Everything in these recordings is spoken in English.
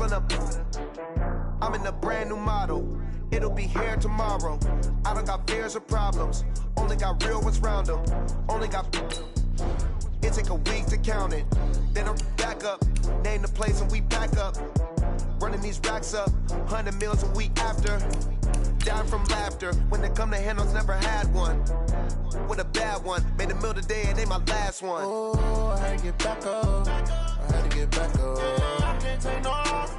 pulling up. I'm in a brand new model. It'll be here tomorrow. I don't got fears or problems. Only got real ones round them. Only got. It take a week to count it. Then I'm back up. Name the place and we pack up. Running these racks up. 100 meals a week after. Dying from laughter. When they come to handles, never had one. With a bad one. Made a meal today and they my last one. Oh, I had to get back up. I had to get back up. I can't take no off.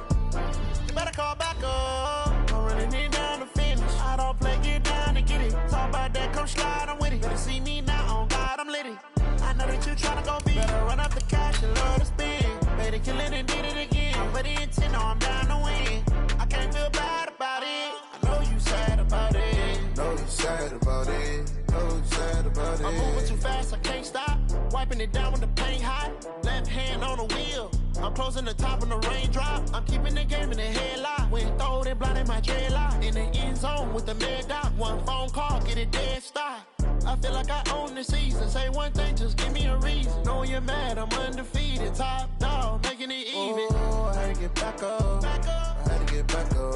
You better call back up. Don't really need down to finish. I don't play, get down to get it. Talk about that, come slide, I'm with it. Better see me now, on God, I'm litty. I know that you tryna go big. Better run up the cash and love to spend. Better kill it and did it again. I'm ready in 10, no, I'm down to win. I can't feel bad about it. I know you sad about it. Know you sad about it. Know you sad about it. I'm moving too fast, I can't stop. Wiping it down when the paint hot. Left hand on the wheel. I'm closing the top when the raindrop. I'm keeping the game in the headlock. When throw it blind in my dreadlock. In the end zone with the mad dot. One phone call, get it dead stop. I feel like I own the season. Say one thing, just give me a reason. Knowing you're mad, I'm undefeated. Top dog, making it even. Oh, I had to get back up. I had to get back up.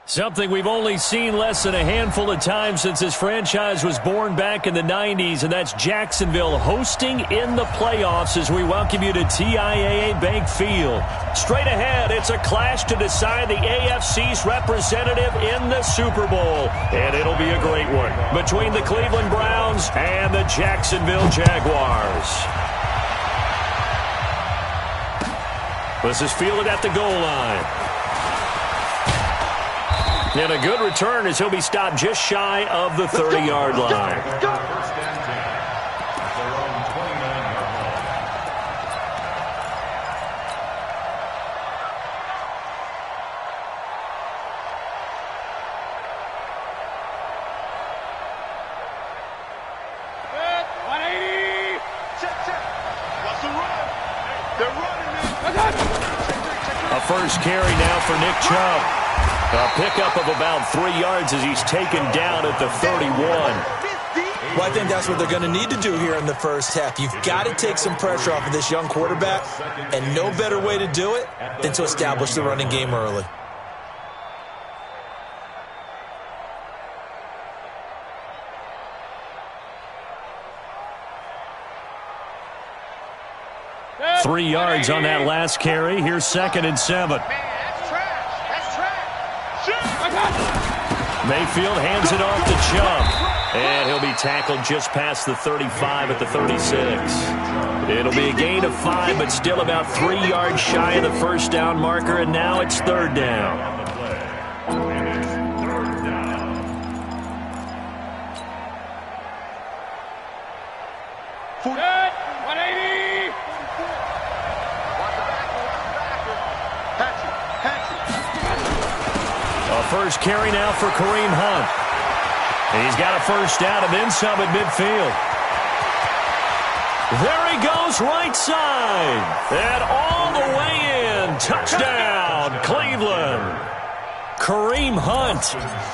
Something we've only seen less than a handful of times since this franchise was born back in the 90s, and that's Jacksonville hosting in the playoffs as we welcome you to TIAA Bank Field. Straight ahead, it's a clash to decide the AFC's representative in the Super Bowl, and it'll be a great one between the Cleveland Browns and the Jacksonville Jaguars. This is fielded at the goal line. And a good return as he'll be stopped just shy of the 30-yard line. A first carry now for Nick Chubb. A pickup of about 3 yards as he's taken down at the 31. Well, I think that's what they're going to need to do here in the first half. You've got to take some pressure off of this young quarterback, and no better way to do it than to establish the running game early. Man, 3 yards on that last carry. Here's 2nd and 7. Mayfield hands it off to Chubb, and he'll be tackled just past the 35 at the 36. It'll be a gain of 5, but still about 3 yards shy of the first down marker, and now it's 3rd down. First carry now for Kareem Hunt. He's got a first down and then some at midfield. There he goes, right side. And all the way in. Touchdown, Cleveland. Kareem Hunt,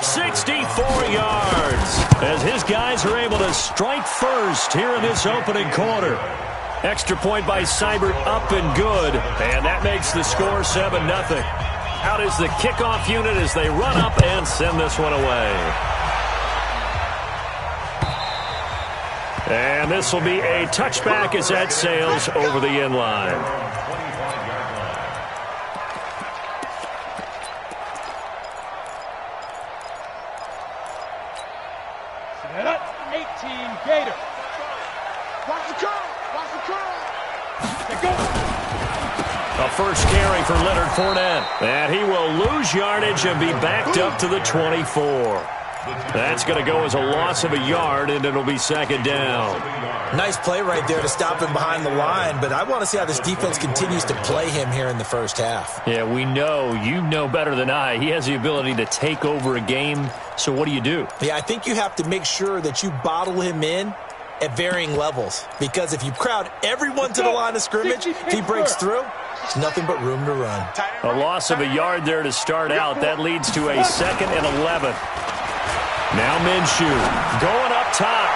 64 yards. As his guys are able to strike first here in this opening quarter. Extra point by Seibert up and good. And that makes the score 7-0. Out is the kickoff unit as they run up and send this one away. And this will be a touchback as that sails over the end line. Set up, 18 Gator. Watch the curl. Watch the curl. They go. A first carry for Leonard Fournette. And he will lose yardage and be backed up to the 24. That's going to go as a loss of a yard, and it'll be 2nd down. Nice play right there to stop him behind the line, but I want to see how this defense continues to play him here in the first half. Yeah, we know. You know better than I. He has the ability to take over a game, so what do? Yeah, I think you have to make sure that you bottle him in at varying levels, because if you crowd everyone to the line of scrimmage, if he breaks through, there's nothing but room to run. A loss of a yard there to start out. That leads to a 2nd and 11. Now Minshew going up top.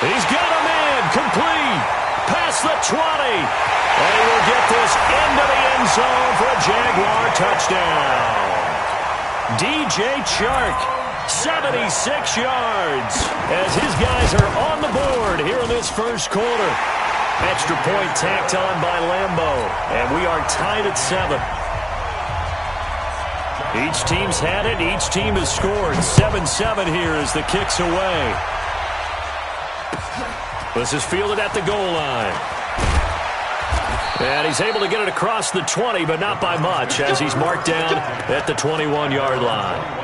He's got a man complete. Past the 20. And he will get this into the end zone for a Jaguar touchdown. DJ Chark, 76 yards, as his guys are on the board here in this first quarter. Extra point tacked on by Lambo, and we are tied at 7. Each team's had it. Each team has scored. 7-7 here as the kick's away. This is fielded at the goal line. And he's able to get it across the 20, but not by much, as he's marked down at the 21-yard line.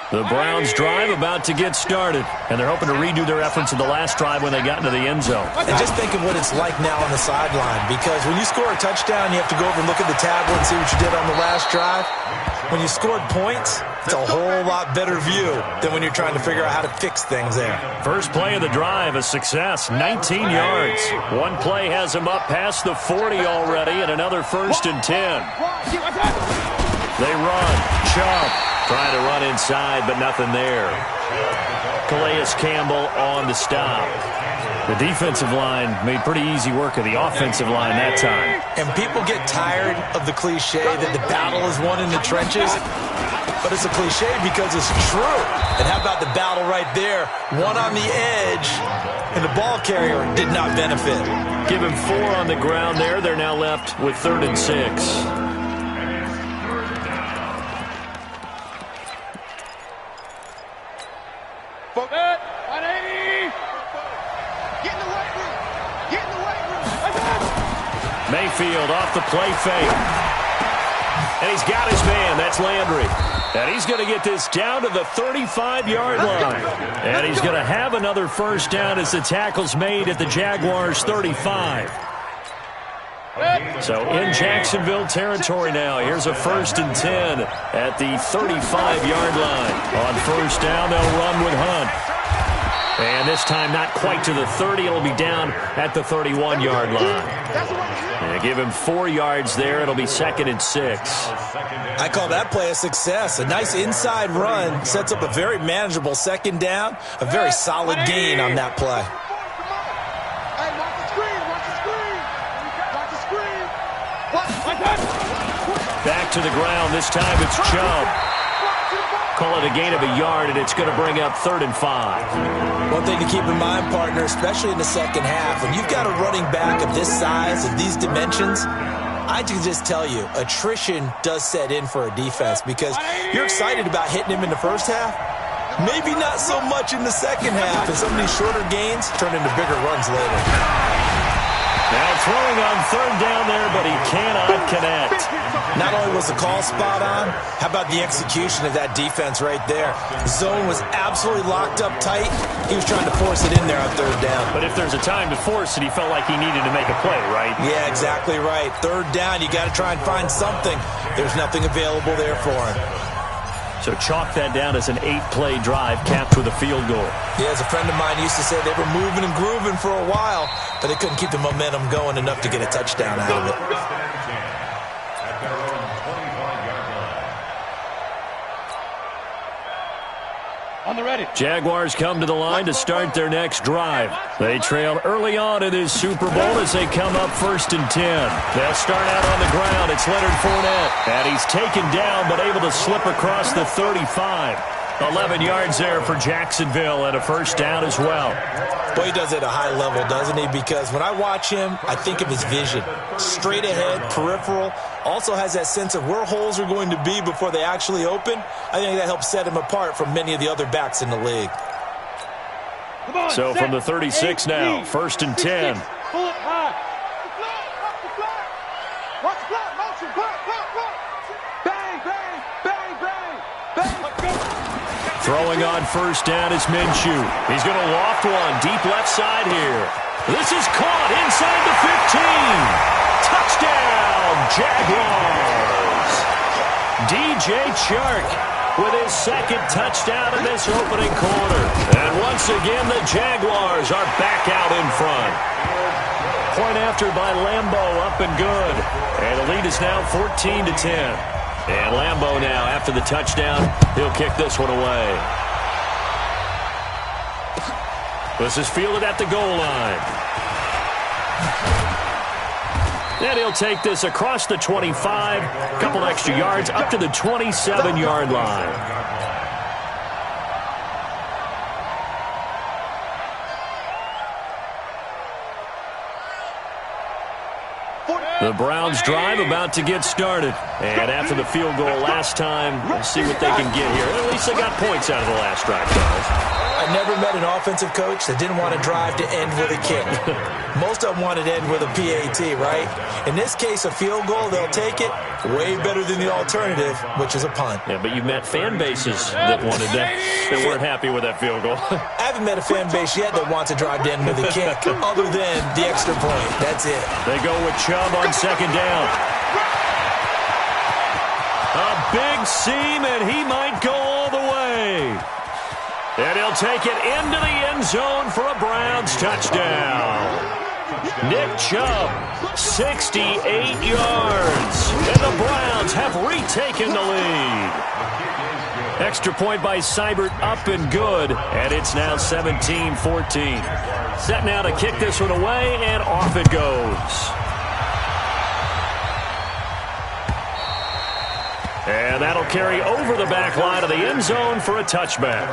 The Browns drive about to get started, and they're hoping to redo their efforts in the last drive when they got into the end zone. And just think of what it's like now on the sideline, because when you score a touchdown, you have to go over and look at the tablet and see what you did on the last drive. When you scored points, it's a whole lot better view than when you're trying to figure out how to fix things there. First play of the drive, a success, 19 yards. One play has him up past the 40 already, and another 1st and 10. They run. Chubb trying to run inside, but nothing there. Calais Campbell on the stop. The defensive line made pretty easy work of the offensive line that time. And people get tired of the cliche that the battle is won in the trenches. But it's a cliche because it's true. And how about the battle right there? One on the edge, and the ball carrier did not benefit. Give him 4 on the ground there. They're now left with 3rd and 6. Mayfield off the play fake. And he's got his man. That's Landry. And he's going to get this down to the 35-yard line. And he's going to have another first down as the tackle's made at the Jaguars' 35. So in Jacksonville territory now. Here's a 1st and 10 at the 35-yard line. On first down, they'll run with Hunt. And this time not quite to the 30. It'll be down at the 31-yard line. And give him 4 yards there. It'll be 2nd and 6. I call that play a success. A nice inside run sets up a very manageable 2nd down. A very solid gain on that play. Back to the ground. This time it's Chubb. Call it a gain of a yard, and it's going to bring up 3rd and 5. One thing to keep in mind, partner, especially in the second half, when you've got a running back of this size, of these dimensions, I can just tell you, attrition does set in for a defense because you're excited about hitting him in the first half. Maybe not so much in the second half, and some of these shorter gains turn into bigger runs later. Now throwing on 3rd down there, but he cannot connect. Not only was the call spot on, how about the execution of that defense right there? The zone was absolutely locked up tight. He was trying to force it in there on 3rd down. But if there's a time to force it, he felt like he needed to make a play, right? Yeah, exactly right. 3rd down, you got to try and find something. There's nothing available there for him. So chalk that down as an 8-play drive capped with a field goal. Yeah, as a friend of mine used to say, they were moving and grooving for a while, but they couldn't keep the momentum going enough to get a touchdown out of it. On the ready. Jaguars come to the line to start their next drive. They trail early on in this Super Bowl as they come up 1st and 10. They'll start out on the ground. It's Leonard Fournette. And he's taken down but able to slip across the 35. 11 yards there for Jacksonville and a first down as well. Boy, he does it at a high level, doesn't he? Because when I watch him, I think of his vision. Straight ahead, peripheral. Also has that sense of where holes are going to be before they actually open. I think that helps set him apart from many of the other backs in the league. So from the 36 now, 1st and 10. Pull it high. Watch the block. Motion. Block. Bang, bang, bang, bang, bang. Throwing on first down is Minshew. He's going to loft one deep left side here. This is caught inside the 15. Touchdown, Jaguars. DJ Chark with his 2nd touchdown in this opening quarter. And once again, the Jaguars are back out in front. Point after by Lambo, up and good. And the lead is now 14-10. And Lambeau now, after the touchdown, he'll kick this one away. This is fielded at the goal line. And he'll take this across the 25, a couple extra yards, up to the 27-yard line. The Browns drive about to get started. And after the field goal last time, we'll see what they can get here. At least they got points out of the last drive, guys. I never met an offensive coach that didn't want to drive to end with a kick. Most of them wanted to end with a PAT, right? In this case, a field goal, they'll take it. Way better than the alternative, which is a punt. Yeah, but you've met fan bases that wanted that weren't happy with that field goal. I haven't met a fan base yet that wants to drive to end with a kick, other than the extra point. That's it. They go with Chubb on second down. A big seam, and he might go all the way. And he'll take it into the end zone for a Browns touchdown. Nick Chubb, 68 yards. And the Browns have retaken the lead. Extra point by Seibert, up and good. And it's now 17-14. Set now to kick this one away, and off it goes. And that'll carry over the back line of the end zone for a touchback.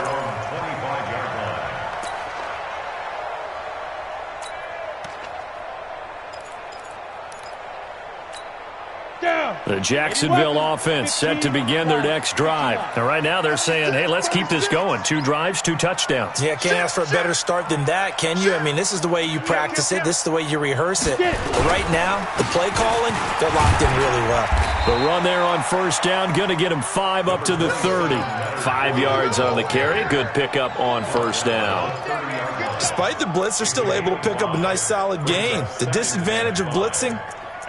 The Jacksonville offense set to begin their next drive. And right now they're saying, hey, let's keep this going. 2 drives, 2 touchdowns. Yeah, can't ask for a better start than that, can you? I mean, this is the way you practice it. This is the way you rehearse it. But right now, the play calling, they're locked in really well. The run there on first down, going to get him 5 up to the 30. 5 yards on the carry. Good pickup on first down. Despite the blitz, they're still able to pick up a nice solid gain. The disadvantage of blitzing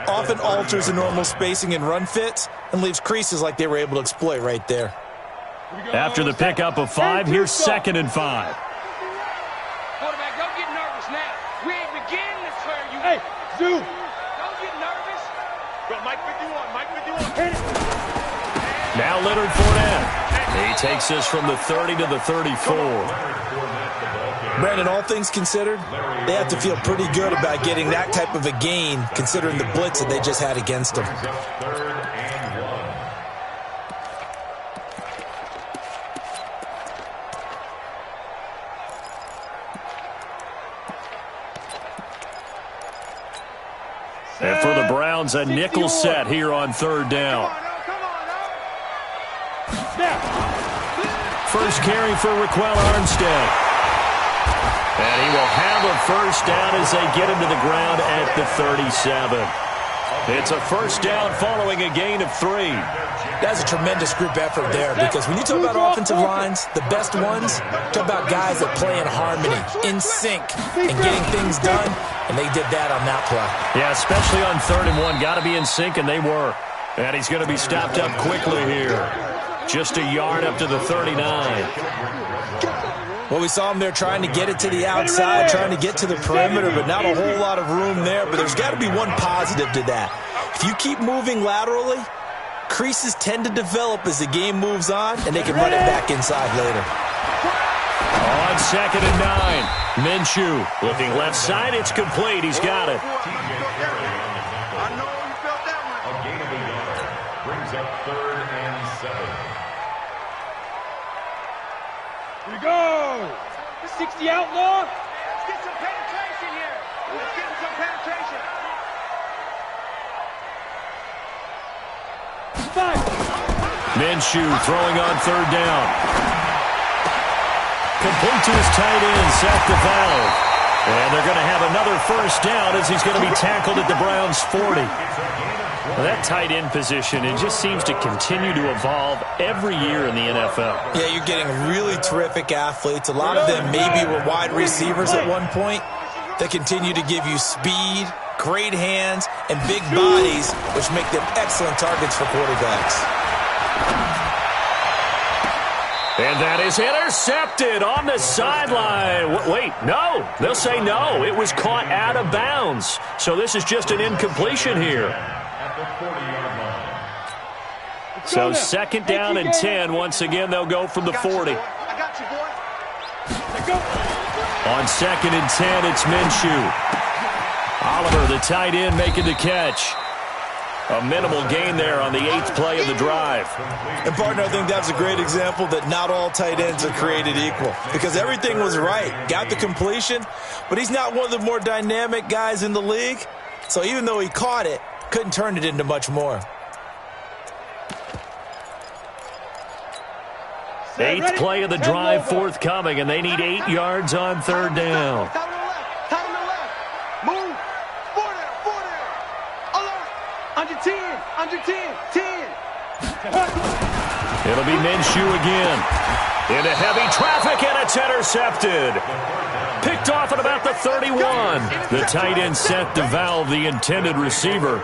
often alters the normal spacing and run fits and leaves creases like they were able to exploit right there. After the pickup of 5, here's 2nd and 5. Quarterback, don't get nervous now. We ain't beginning to clear you. Hey, Zoo. Don't get nervous. Go, Mike 51. Now Leonard Fournette. He takes this from the 30 to the 34. Brandon, all things considered, they have to feel pretty good about getting that type of a gain considering the blitz that they just had against them. And for the Browns, a nickel set here on 3rd down. First carry for Raquel Armstead. And he will have a first down as they get him to the ground at the 37. It's a first down following a gain of 3. That's a tremendous group effort there, because when you talk about offensive lines, the best ones, talk about guys that play in harmony, in sync, and getting things done, and they did that on that play. Yeah, especially on 3rd and 1. Got to be in sync, and they were. And he's going to be stopped up quickly here. Just a yard up to the 39. Well, we saw him there trying to get it to the outside, trying to get to the perimeter, but not a whole lot of room there. But there's got to be one positive to that. If you keep moving laterally, creases tend to develop as the game moves on, and they can run it back inside later. On 2nd and 9, Minshew looking left side. It's complete. He's got it. I know you felt that one. A gain of a yard brings up 3rd and 7. Here we go. 60 outlaw. Let's get some penetration here. Let's get some penetration. 5. Minshew throwing on 3rd down. Complete to his tight end, Seth DeValve. And they're going to have another first down as he's going to be tackled at the Browns' 40. Well, that tight end position, it just seems to continue to evolve every year in the NFL. Yeah, you're getting really terrific athletes. A lot of them maybe were wide receivers at one point. They continue to give you speed, great hands, and big bodies, which make them excellent targets for quarterbacks. And that is intercepted on the sideline. Wait, no. They'll say no. It was caught out of bounds. So this is just an incompletion here. At the 40-yard line. So second down and 10. Once again, they'll go from the 40. I got you, boy. On second and 10, it's Minshew. Oliver, the tight end, making the catch. A minimal gain there on the 8th play of the drive. And, partner, I think that's a great example that not all tight ends are created equal, because everything was right. Got the completion, but he's not one of the more dynamic guys in the league. So even though he caught it, couldn't turn it into much more. 8th play of the drive forthcoming, and they need 8 yards on third down. Time to the left. Time to the left. Move. 4 there. Alert. Under 10. Under 10. 10. It'll be Minshew again. Into heavy traffic, and it's intercepted. Picked off at about the 31. The tight end set to valve the intended receiver.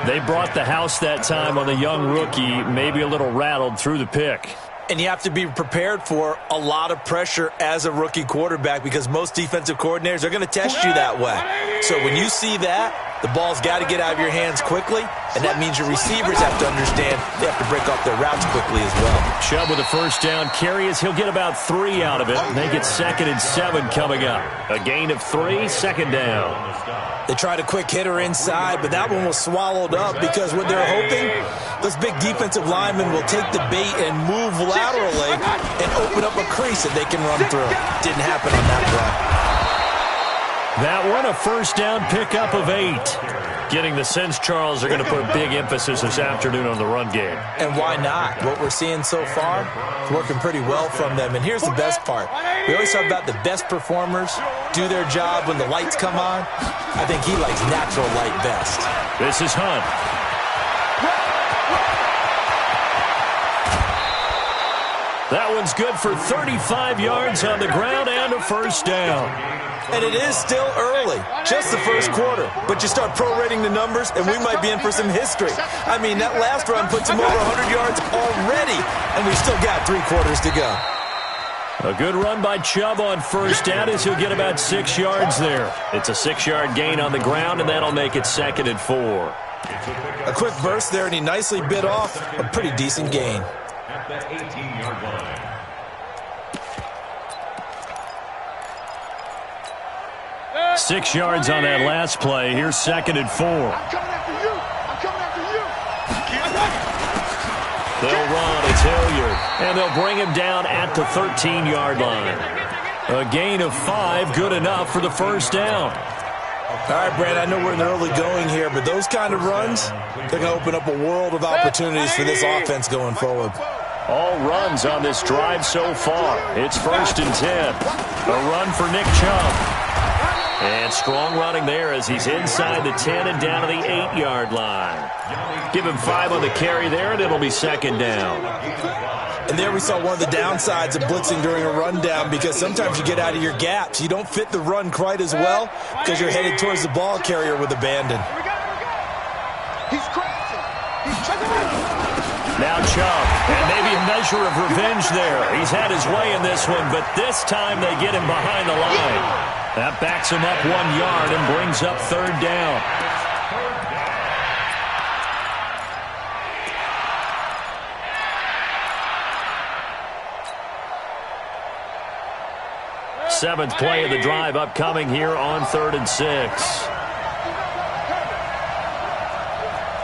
They brought the house that time on the young rookie, maybe a little rattled through the pick. And you have to be prepared for a lot of pressure as a rookie quarterback, because most defensive coordinators are going to test you that way. So when you see that, the ball's got to get out of your hands quickly, and that means your receivers have to understand they have to break off their routes quickly as well. Chubb with a first down carry as he'll get about 3 out of it. Make it second and 7 coming up. A gain of 3, second down. They tried a quick hitter inside, but that one was swallowed up because what they're hoping, those big defensive linemen will take the bait and move laterally and open up a crease that they can run through. Didn't happen on that play. That one, a first down pickup of 8. Getting the sense Charles are going to put big emphasis this afternoon on the run game. And why not? What we're seeing so far is working pretty well from them. And here's the best part. We always talk about the best performers do their job when the lights come on. I think he likes natural light best. This is Hunt. That one's good for 35 yards on the ground and a first down. And it is still early, just the first quarter. But you start prorating the numbers, and we might be in for some history. I mean, that last run puts him over 100 yards already, and we've still got 3 quarters to go. A good run by Chubb on first down as he'll get about 6 yards there. It's a 6-yard gain on the ground, and that'll make it second and 4. A quick burst there, and he nicely bit off a pretty decent gain. At the 18-yard line. 6 yards on that last play. Here's second and 4. I'm coming after you. I'm coming after you. They'll run. It's Hilliard. And they'll bring him down at the 13-yard line. A gain of 5, good enough for the first down. All right, Brand, I know we're in the early going here, but those kind of runs, they're going to open up a world of opportunities for this offense going forward. All runs on this drive so far. It's first and 10. A run for Nick Chubb. And strong running there as he's inside the 10 and down to the 8-yard line. Give him 5 on the carry there, and it'll be second down. And there we saw one of the downsides of blitzing during a rundown, because sometimes you get out of your gaps. You don't fit the run quite as well because you're headed towards the ball carrier with abandon. He's crashing. He's checking out. Now Chubb, and maybe a measure of revenge there. He's had his way in this one, but this time they get him behind the line. That backs him up 1 yard and brings up third down. Seventh play of the drive upcoming here on 3rd and 6.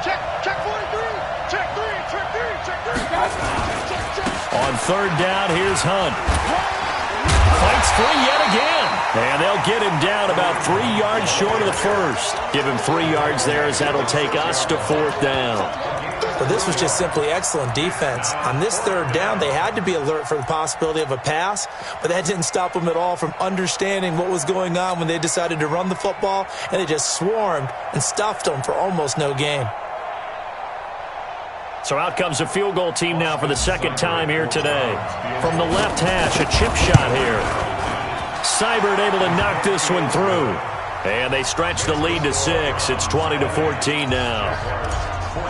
Check 43. Check 3. On third down, here's Hunt. Fights free yet again. And they'll get him down about 3 yards short of the first. Give him 3 yards there as that'll take us to 4th down. Well, this was just simply excellent defense. On this third down, they had to be alert for the possibility of a pass, but that didn't stop them at all from understanding what was going on when they decided to run the football, and they just swarmed and stuffed them for almost no gain. So out comes a field goal team now for the second time here today. From the left hash, a chip shot here. Seibert able to knock this one through. And they stretch the lead to 6. It's 20-14 now.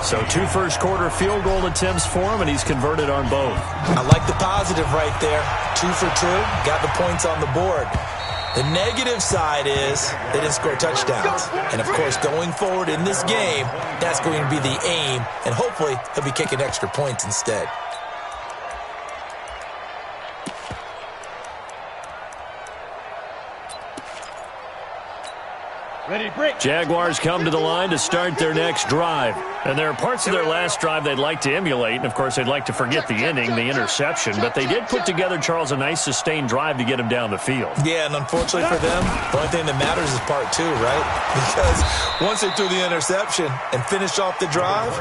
So 2 first-quarter field goal attempts for him, and he's converted on both. I like the positive right there. 2 for 2, got the points on the board. The negative side is they didn't score touchdowns. And, of course, going forward in this game, that's going to be the aim, and hopefully he'll be kicking extra points instead. Ready, break. Jaguars come to the line to start their next drive. And there are parts of their last drive they'd like to emulate. And, of course, they'd like to forget the inning, the interception. But they did put together, Charles, a nice sustained drive to get him down the field. Yeah, and unfortunately for them, the only thing that matters is part two, right? Because once they threw the interception and finished off the drive,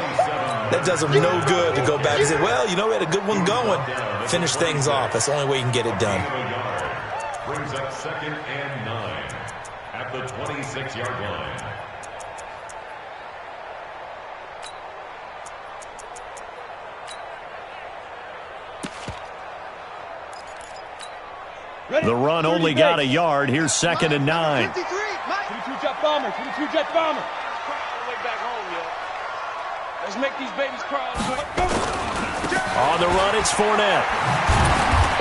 that does them no good to go back and say, well, you know, we had a good one going. Finish things off. That's the only way you can get it done. Brings up 2nd and 9 at the 26-yard line. The run only got a yard. Here's 2nd and 9. 22-jet bomber, 22-jet bomber. Crawl all the way back home, yo. Let's make these babies crawl. On the run, it's Fournette.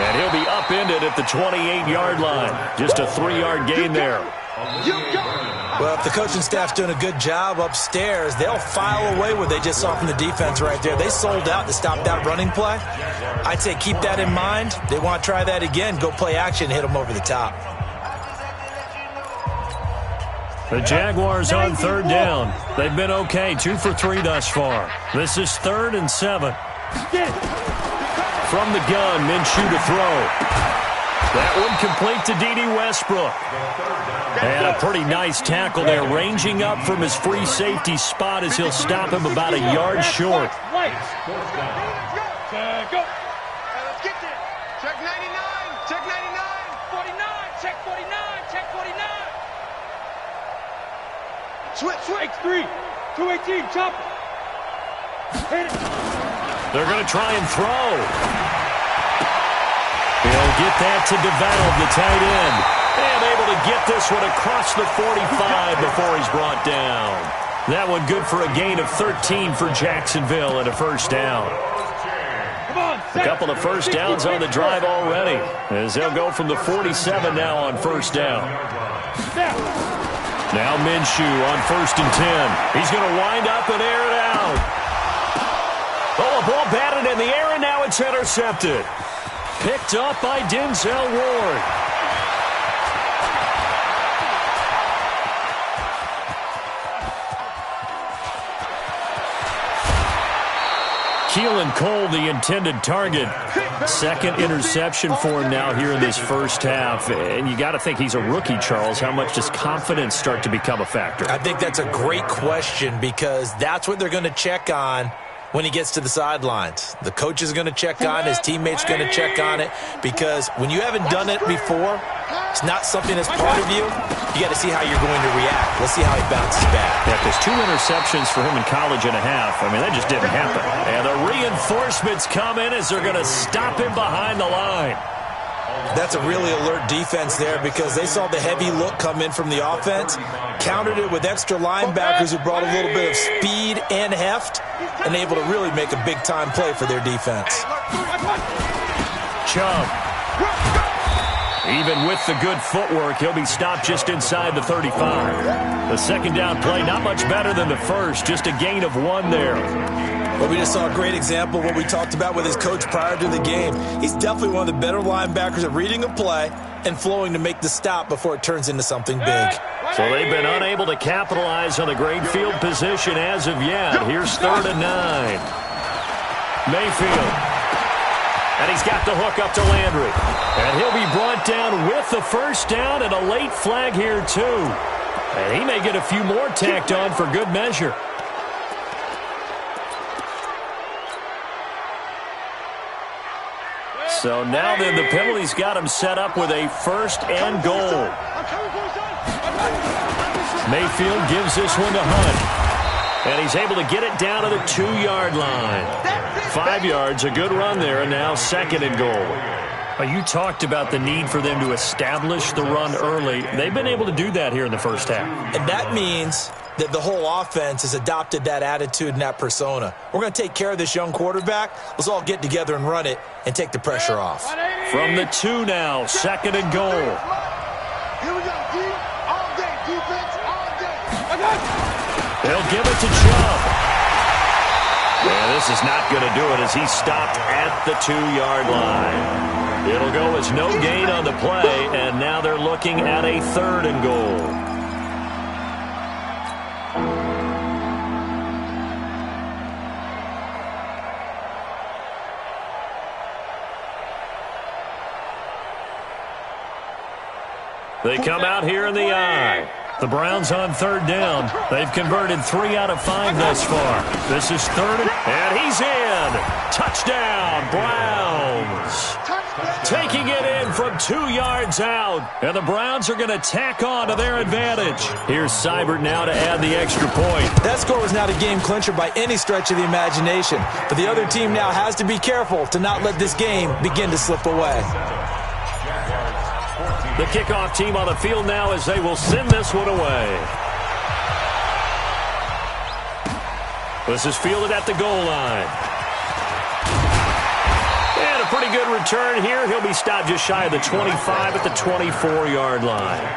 And he'll be upended at the 28-yard line. Just a 3-yard gain there. Well, if the coaching staff's doing a good job upstairs, they'll file away what they just saw from the defense right there. They sold out to stop that running play. I'd say keep that in mind. They want to try that again. Go play action, hit them over the top. The Jaguars on 3rd down. They've been okay, 2 for 3 thus far. This is 3rd and 7. From the gun, Minshew to throw. That one complete to D.D. Westbrook. And a pretty nice tackle there, ranging up from his free safety spot as he'll stop him about a yard short. Check up. Let's get there. Check 99. Check 99. 49. Check 49. Check 49. Switch. X3. 218. Chopper. Hit it. They're going to try and throw. He'll get that to DeValve, the tight end. And able to get this one across the 45 before he's brought down. That one good for a gain of 13 for Jacksonville and a 1st down. A couple of 1st downs on the drive already, as they'll go from the 47 now on 1st down. Now Minshew on 1st and 10. He's going to wind up and air it out. Oh, a ball batted in the air, and now it's intercepted. Picked up by Denzel Ward. Keelan Cole, the intended target. 2nd interception for him now here in this 1st half. And you got to think he's a rookie, Charles. How much does confidence start to become a factor? I think that's a great question because that's what they're going to check on when he gets to the sidelines. The coach is going to check on it. His teammates going to check on it because when you haven't done it before, it's not something that's part of you. You got to see how you're going to react. Let's see how he bounces back. Yeah, because 2 interceptions for him in college and a half. I mean, that just didn't happen. And the reinforcements come in as they're going to stop him behind the line. That's a really alert defense there because they saw the heavy look come in from the offense, countered it with extra linebackers who brought a little bit of speed and heft, and able to really make a big-time play for their defense. Chubb. Even with the good footwork, he'll be stopped just inside the 35. The 2nd down play, not much better than the 1st, just a gain of 1 there. But we just saw a great example of what we talked about with his coach prior to the game. He's definitely one of the better linebackers at reading a play and flowing to make the stop before it turns into something big. So they've been unable to capitalize on the great field position as of yet. Here's 3rd and 9. Mayfield. And he's got the hook up to Landry. And he'll be brought down with the 1st down and a late flag here too. And he may get a few more tacked on for good measure. So now then the penalty's got him set up with a 1st and goal. Mayfield gives this one to Hunt. And he's able to get it down to the 2-yard line. 5 yards, a good run there, and now 2nd and goal. You talked about the need for them to establish the run early. They've been able to do that here in the 1st half. And that means that the whole offense has adopted that attitude and that persona. We're going to take care of this young quarterback. Let's all get together and run it and take the pressure off. From the 2 now, 2nd and goal. They'll give it to Chubb. Yeah, this is not going to do it as he's stopped at the 2-yard line. It'll go as no gain on the play, and now they're looking at a 3rd and goal. They come out here in the I. The Browns on 3rd down. They've converted 3 out of 5 thus far. This is 3rd, and he's in. Touchdown, Browns. Taking it in from 2 yards out, and the Browns are going to tack on to their advantage. Here's Seibert now to add the extra point. That score was not a game clincher by any stretch of the imagination, but the other team now has to be careful to not let this game begin to slip away. The kickoff team on the field now as they will send this one away. This is fielded at the goal line. And a pretty good return here. He'll be stopped just shy of the 25 at the 24-yard line.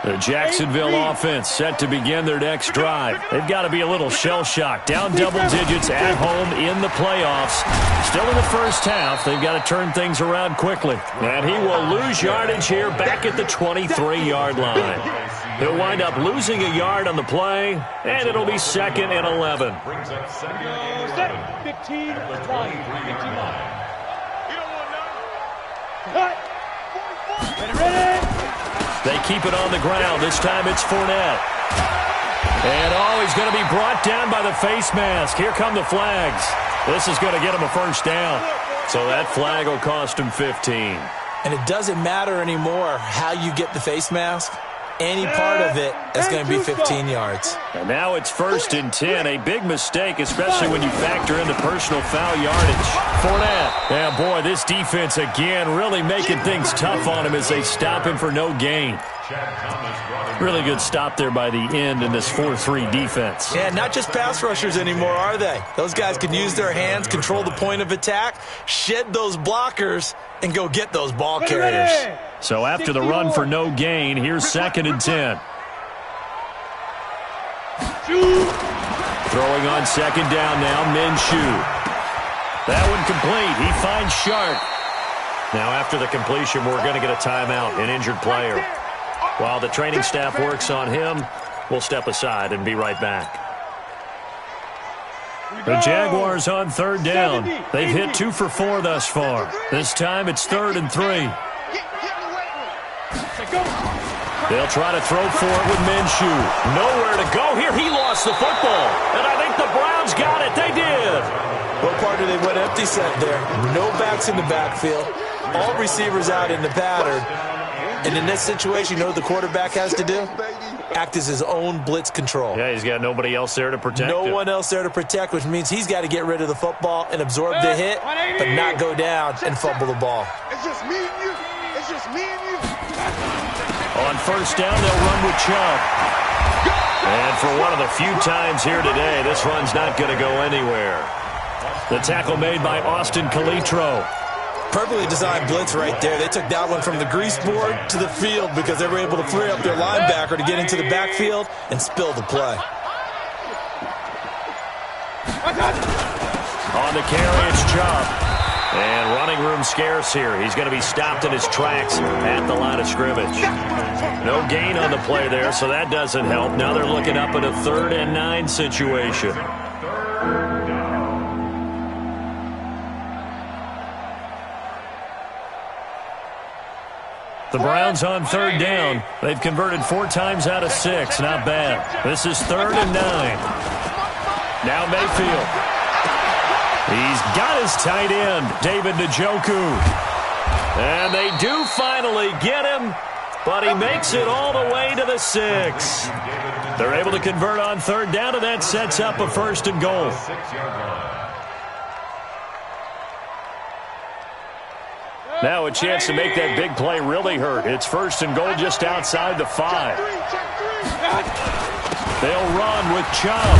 The Jacksonville offense set to begin their next drive. They've got to be a little shell-shocked. Down double digits at home in the playoffs. Still in the first half. They've got to turn things around quickly. And he will lose yardage here back at the 23-yard line. He'll wind up losing a yard on the play, and it'll be 2nd and 11. Brings up 2nd and 11. 15 line. 15 line. You don't want none. Cut. Ready. They keep it on the ground. This time it's Fournette. And, he's going to be brought down by the face mask. Here come the flags. This is going to get him a first down. So that flag will cost him 15. And it doesn't matter anymore how you get the face mask. Any part of it is going to be 15 yards. And now it's 1st and 10. A big mistake, especially when you factor in the personal foul yardage. Fournette. Yeah, boy, this defense again really making things tough on him as they stop him for no gain. Really good stop there by the end in this 4-3 defense. Yeah, not just pass rushers anymore, are they? Those guys can use their hands, control the point of attack, shed those blockers, and go get those ball carriers. So after the run for no gain, here's 2nd and 10. Throwing on 2nd down now, Minshew. That one complete. He finds Sharp. Now after the completion, we're going to get a timeout, an injured player. While the training staff works on him, we'll step aside and be right back. The Jaguars on 3rd down. They've hit 2 for 4 thus far. This time it's 3rd and 3. They'll try to throw for it with Minshew. Nowhere to go here. He lost the football. And I think the Browns got it. They did. Well, partner, they went empty set there. No backs in the backfield. All receivers out in the pattern. And in this situation, you know what the quarterback has to do? Act as his own blitz control. Yeah, he's got nobody else there to protect him. No one else there to protect, which means he's got to get rid of the football and absorb the hit, but not go down and fumble the ball. It's just me and you. It's just me and you. On 1st down, they'll run with Chubb. And for one of the few times here today, this run's not going to go anywhere. The tackle made by Austin Calitro. Perfectly designed blitz right there. They took that one from the grease board to the field because they were able to free up their linebacker to get into the backfield and spill the play. On the carry, it's Chubb. And running room scarce here. He's going to be stopped in his tracks at the line of scrimmage. No gain on the play there, so that doesn't help. Now they're looking up at a 3rd and 9 situation. The Browns on 3rd down. They've converted 4 times out of 6. Not bad. This is 3rd and 9. Now Mayfield. He's got his tight end, David Njoku. And they do finally get him, but he makes it all the way to the 6. They're able to convert on 3rd down, and that sets up a 1st and goal. Now a chance to make that big play really hurt. It's 1st and goal just outside the 5. They'll run with Chubb.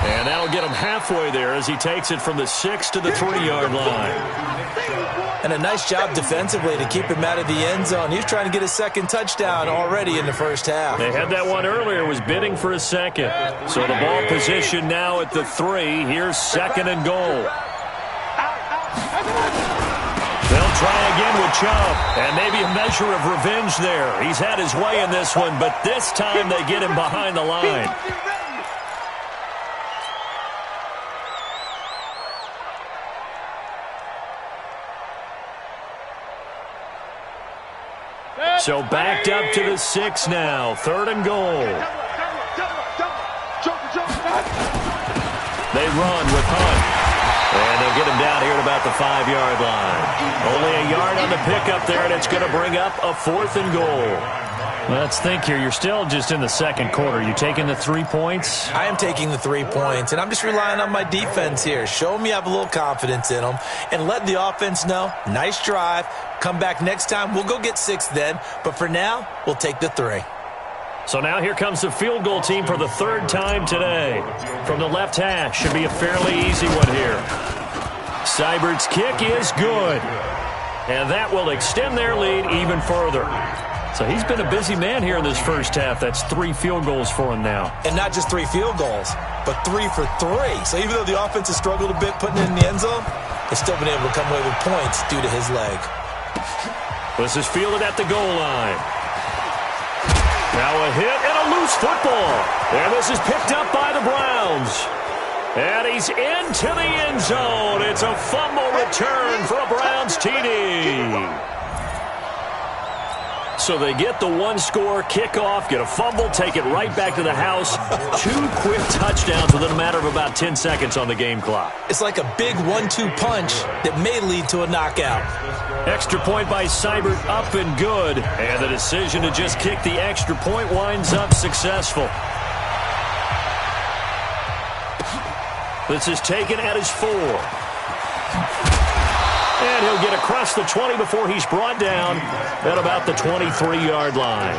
And that'll get him halfway there as he takes it from the 6 to the 3-yard line. And a nice job defensively to keep him out of the end zone. He's trying to get his second touchdown already in the first half. They had that one earlier, was bidding for a second. So the ball position now at the 3. Here's 2nd and goal. They'll try again with Chubb, and maybe a measure of revenge there. He's had his way in this one, but this time they get him behind the line. So backed up to the 6 now. 3rd and goal. They run with Hunt. And they'll get him down here at about the 5-yard line. Only a yard on the pickup there, and it's going to bring up a 4th and goal. Let's think here. You're still just in the second quarter. You taking the 3 points? I am taking the 3 points, and I'm just relying on my defense here. Show me I have a little confidence in them, and let the offense know, nice drive. Come back next time. We'll go get 6 then. But for now, we'll take the 3. So now here comes the field goal team for the 3rd time today. From the left hash, should be a fairly easy one here. Seibert's kick is good. And that will extend their lead even further. So he's been a busy man here in this first half. That's 3 field goals for him now. And not just 3 field goals, but 3 for 3. So even though the offense has struggled a bit putting it in the end zone, they've still been able to come away with points due to his leg. This is fielded at the goal line. Now a hit and a loose football. And this is picked up by the Browns. And he's into the end zone. It's a fumble return for a Browns TD. So they get the 1-score kickoff, get a fumble, take it right back to the house. 2 quick touchdowns within a matter of about 10 seconds on the game clock. It's like a big 1-2 punch that may lead to a knockout. Extra point by Seibert, up and good. And the decision to just kick the extra point winds up successful. This is taken at his 4. And he'll get across the 20 before he's brought down at about the 23-yard line.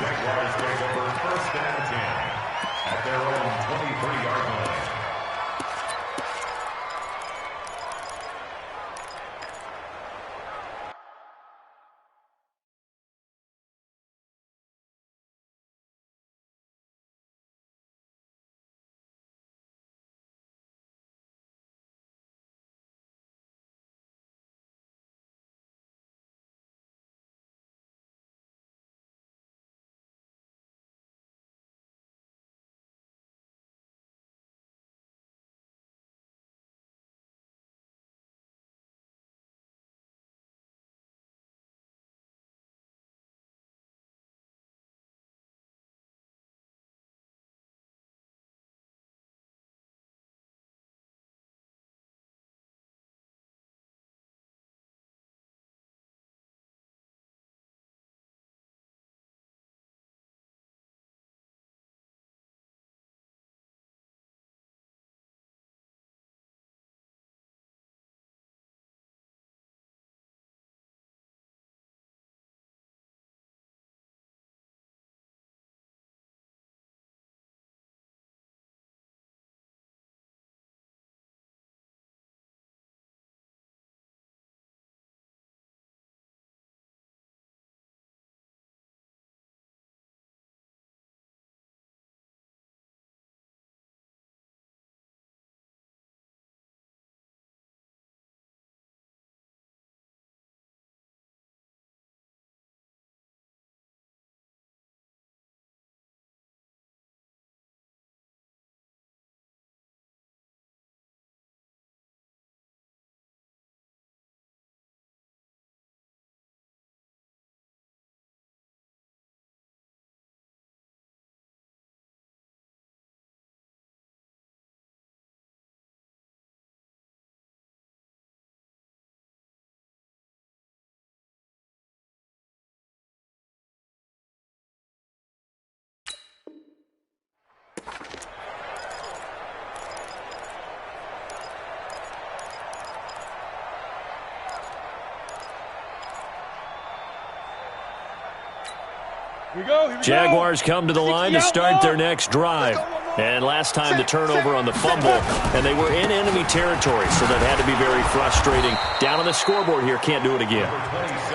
Here we go. Jaguars come to the line to start their next drive. And last time the turnover on the fumble, and they were in enemy territory, so that had to be very frustrating. Down on the scoreboard here, can't do it again.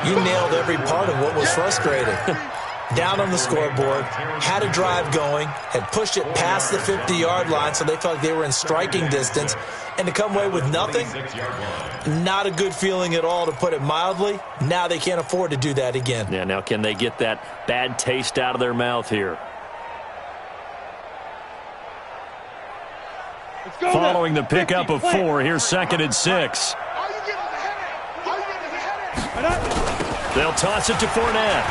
You nailed every part of what was frustrating. Down on the scoreboard, had a drive going, had pushed it past the 50-yard line, so they felt like they were in striking distance, and to come away with nothing, not a good feeling at all, to put it mildly. Now they can't afford to do that again. Yeah, now can they get that bad taste out of their mouth here? Following the pickup of 4, here's 2nd and 6. They'll toss it to Fournette.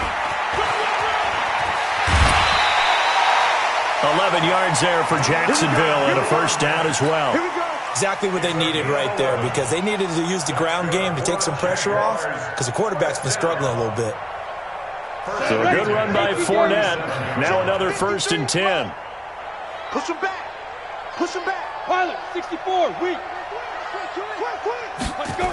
11 yards there for Jacksonville and a first down as well. Exactly what they needed right there, because they needed to use the ground game to take some pressure off, because the quarterback's been struggling a little bit. So a good run by Fournette. Now another 1st and 10. Push him back. Push him back. Pilot, 64, weak. Let's go.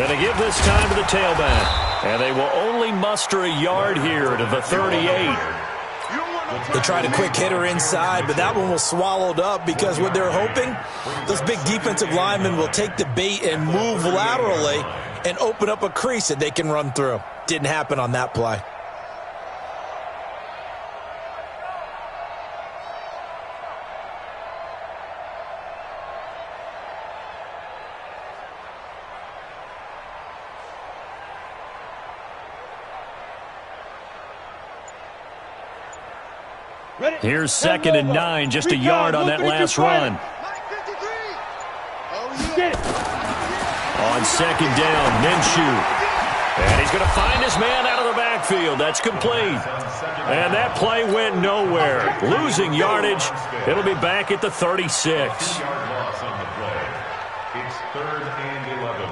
And they give this time to the tailback. And they will only muster a yard here to the 38. They tried a quick hitter inside, but that one was swallowed up, because what they're hoping, those big defensive linemen will take the bait and move laterally and open up a crease that they can run through. Didn't happen on that play. Here's 2nd and 9, just a yard on that last run. On 2nd down, Minshew. And he's going to find his man out of the backfield. That's complete. And that play went nowhere. Losing yardage. It'll be back at the 36. 2-yard loss on the play. It's 3rd and 11.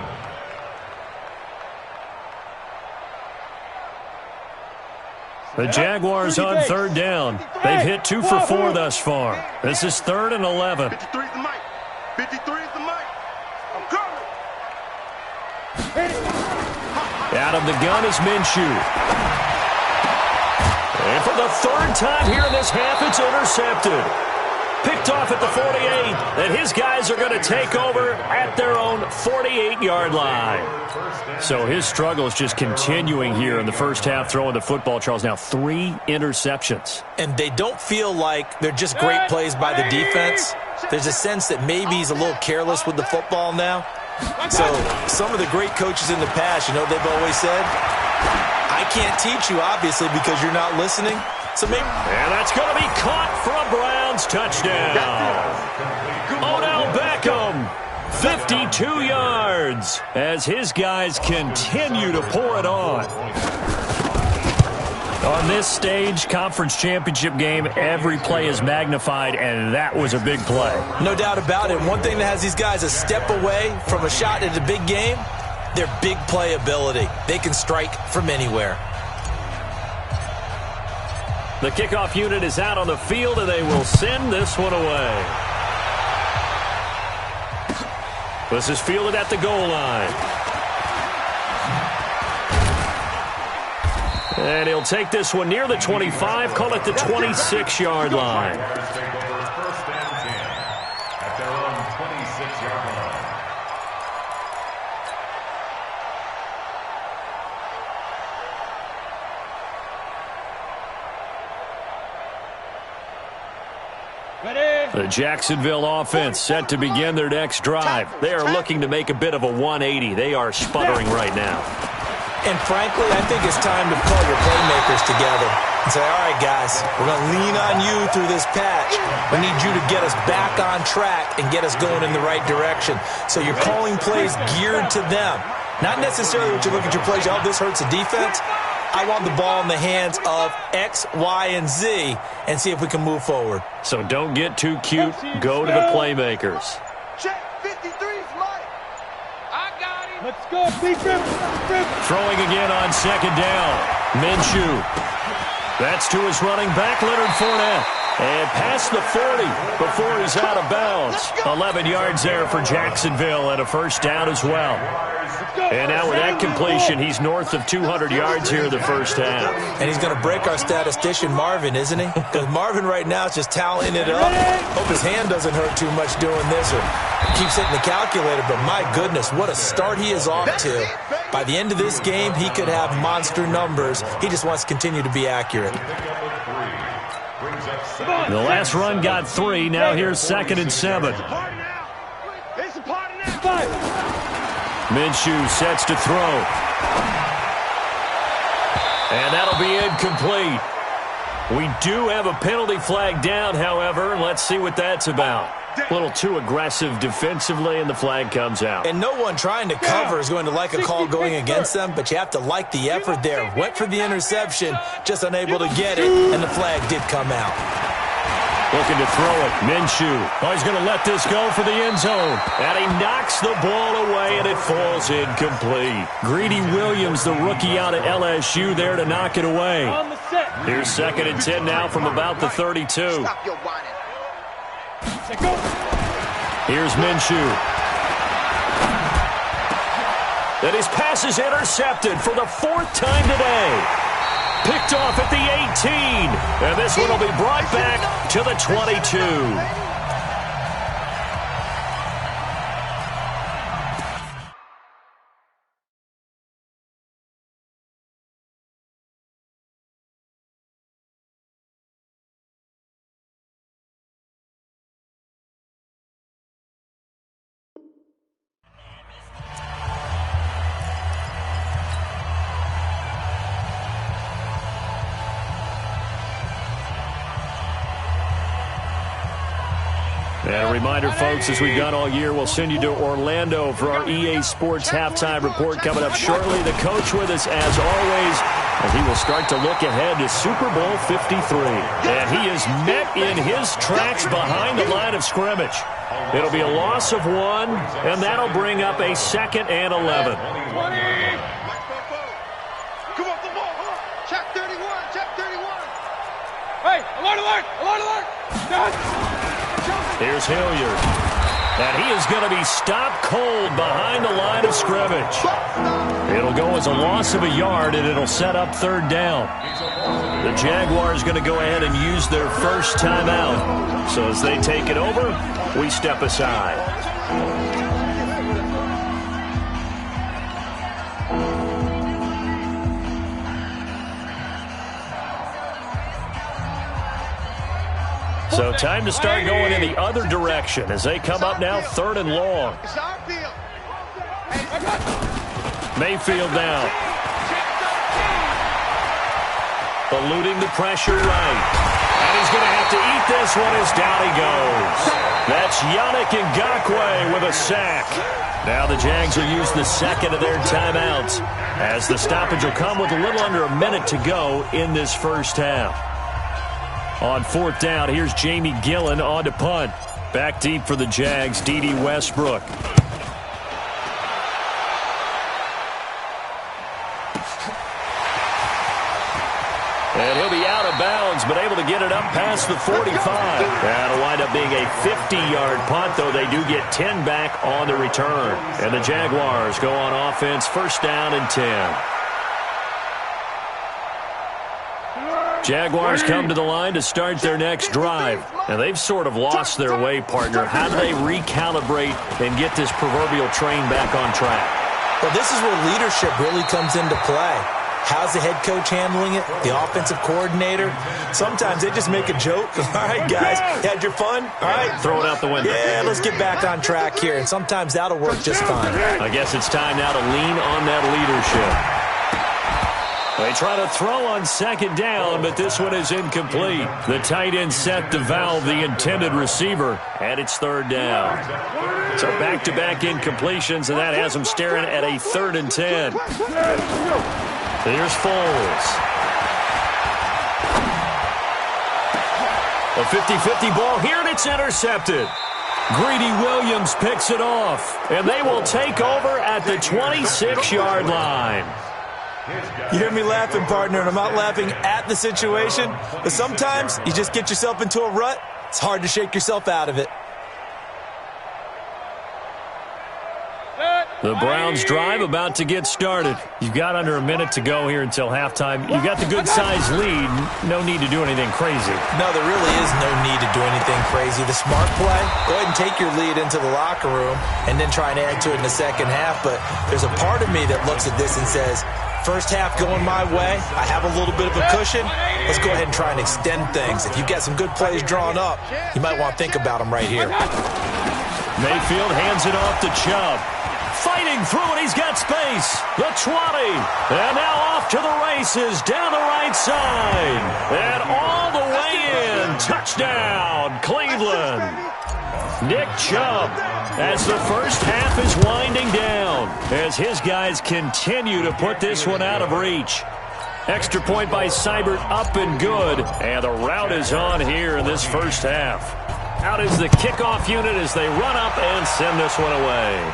The Jaguars on 3rd down. They've hit 2 for 4 thus far. This is 3rd and 11. 53 is the mic. 53 is the mic. I'm coming. Out of the gun is Minshew. And for the 3rd time here in this half, it's intercepted. Picked off at the 48, and his guys are going to take over at their own 48-yard line. So his struggle is just continuing here in the first half, throwing the football, Charles. Now 3 interceptions. And they don't feel like they're just great plays by the defense. There's a sense that maybe he's a little careless with the football now. So some of the great coaches in the past, you know, they've always said, I can't teach you, obviously, because you're not listening. So maybe. And that's going to be caught for a Browns touchdown. Odell Beckham, 52 yards, as his guys continue to pour it on. On this stage, conference championship game, every play is magnified, and that was a big play. No doubt about it. One thing that has these guys a step away from a shot at a big game, their big play ability. They can strike from anywhere. The kickoff unit is out on the field, and they will send this one away. This is fielded at the goal line. And he'll take this one near the 25, call it the 26-yard line. First and 10 at their own 26-yard line. The Jacksonville offense set to begin their next drive. They are looking to make a bit of a 180. They are sputtering right now. And frankly, I think it's time to call your playmakers together and say, all right, guys, we're going to lean on you through this patch. We need you to get us back on track and get us going in the right direction. So you're calling plays geared to them. Not necessarily what you look at your plays, oh, this hurts the defense. I want the ball in the hands of X, Y, and Z and see if we can move forward. So don't get too cute. Go to the playmakers. Check 53's mic. I got him. Let's go, defense. Throwing again on 2nd down. Minshew. That's to his running back, Leonard Fournette. And past the 40 before he's out of bounds. 11 yards there for Jacksonville and a first down as well. And now with that completion, he's north of 200 yards here in the first half. And he's going to break our statistician, Marvin, isn't he? Because Marvin right now is just tallying it up. Hope his hand doesn't hurt too much doing this or keeps hitting the calculator. But my goodness, what a start he is off to. By the end of this game, he could have monster numbers. He just wants to continue to be accurate. The last run got 3. Now here's 2nd and 7. Minshew sets to throw. And that'll be incomplete. We do have a penalty flag down, however. Let's see what that's about. A little too aggressive defensively, and the flag comes out. And no one trying to cover is going to like a call going against them, but you have to like the effort there. Went for the interception, just unable to get it, and the flag did come out. Looking to throw it. Minshew. Oh, he's going to let this go for the end zone. And he knocks the ball away, and it falls incomplete. Greedy Williams, the rookie out of LSU, there to knock it away. Here's 2nd and 10 now from about the 32. Stop your whining. Here's Minshew. And his pass is intercepted for the 4th time today. Picked off at the 18. And this one will be brought back to the 22. And a reminder, folks, as we've done all year, we'll send you to Orlando for our EA Sports halftime report coming up shortly. The coach with us, as always, and he will start to look ahead to Super Bowl 53. And he is met in his tracks behind the line of scrimmage. It'll be a loss of 1, and that'll bring up a 2nd and 11. Come off the ball. Check 31. Check 31. Hey, alert, alert, alert, alert. Here's Hilliard. And he is going to be stopped cold behind the line of scrimmage. It'll go as a loss of a yard, and it'll set up 3rd down. The Jaguars going to go ahead and use their first timeout. So as they take it over, we step aside. So time to start going in the other direction as they come up now 3rd and long. It's our field. Mayfield down. Eluding the pressure right. And he's going to have to eat this one as down he goes. That's Yannick Ngakoue with a sack. Now the Jags will use the 2nd of their timeouts as the stoppage will come with a little under a minute to go in this first half. On 4th down, here's Jamie Gillen on to punt. Back deep for the Jags, D.D. Westbrook. And he'll be out of bounds, but able to get it up past the 45. That'll wind up being a 50-yard punt, though they do get 10 back on the return. And the Jaguars go on offense, 1st down and 10. Jaguars come to the line to start their next drive. And they've sort of lost their way, partner. How do they recalibrate and get this proverbial train back on track? Well, this is where leadership really comes into play. How's the head coach handling it? The offensive coordinator? Sometimes they just make a joke. All right, guys, you had your fun? All right. Throw it out the window. Yeah, let's get back on track here. And sometimes that'll work just fine. I guess it's time now to lean on that leadership. They try to throw on 2nd down, but this one is incomplete. The tight end set to valve the intended receiver, and it's 3rd down. So back-to-back incompletions, and that has them staring at a 3rd and 10. Here's Foles. A 50-50 ball here, and it's intercepted. Greedy Williams picks it off, and they will take over at the 26-yard line. You hear me laughing, partner, and I'm not laughing at the situation, but sometimes you just get yourself into a rut. It's hard to shake yourself out of it. The Browns drive about to get started. You've got under a minute to go here until halftime. You've got the good-sized lead. No need to do anything crazy. No, there really is no need to do anything crazy. The smart play, go ahead and take your lead into the locker room and then try and add to it in the second half. But there's a part of me that looks at this and says, first half going my way, I have a little bit of a cushion. Let's go ahead and try and extend things. If you've got some good plays drawn up, you might want to think about them right here. Mayfield hands it off to Chubb. Fighting through it, he's got space. The 20. And now off to the races down the right side. And all the way in. Touchdown, Cleveland. Nick Chubb, as the first half is winding down, as his guys continue to put this one out of reach. Extra point by Seibert, up and good. And the route is on here in this first half. Out is the kickoff unit as they run up and send this one away.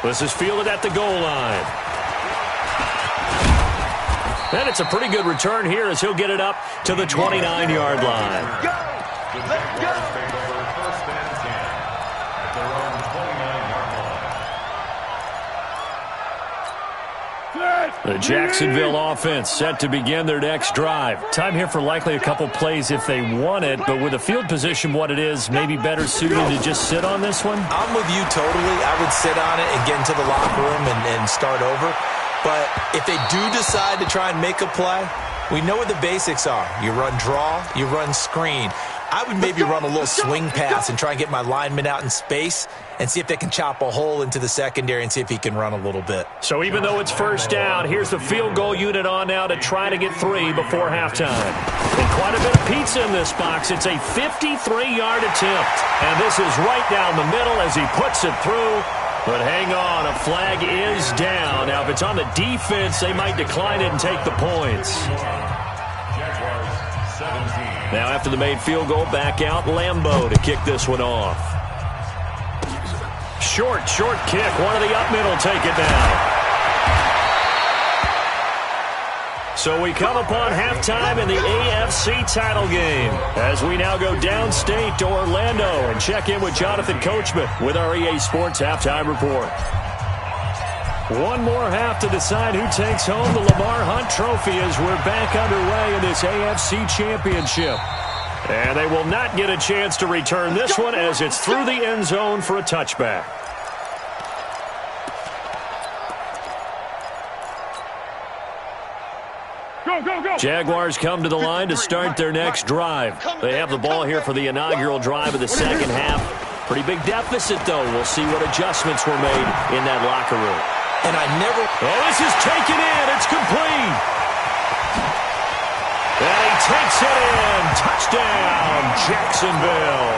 This is fielded at the goal line. And it's a pretty good return here as he'll get it up to the 29-yard line. Go! Let's go! The Jacksonville offense set to begin their next drive. Time here for likely a couple plays if they want it, but with the field position what it is, maybe better suited to just sit on this one? I'm with you totally. I would sit on it and get into the locker room and start over. But if they do decide to try and make a play, we know what the basics are. You run draw, you run screen. I would maybe run a little swing pass and try and get my lineman out in space and see if they can chop a hole into the secondary and see if he can run a little bit. So even though it's first down, here's the field goal unit on now to try to get 3 before halftime. And quite a bit of pizza in this box. It's a 53-yard attempt. And this is right down the middle as he puts it through. But hang on, a flag is down. Now, if it's on the defense, they might decline it and take the points. Now, after the made field goal, back out Lambeau to kick this one off. Short kick. One of the up middle take it down. So we come upon halftime in the AFC title game as we now go downstate to Orlando and check in with Jonathan Coachman with our EA Sports Halftime Report. One more half to decide who takes home the Lamar Hunt Trophy as we're back underway in this AFC Championship. And they will not get a chance to return this one as it's through the end zone for a touchback. Go! Jaguars come to the line to start their next drive. They have the ball here for the inaugural drive of the second half. Pretty big deficit, though. We'll see what adjustments were made in that locker room. And I never... Oh, this is taken in. It's complete. And he takes it in. Touchdown, Jacksonville.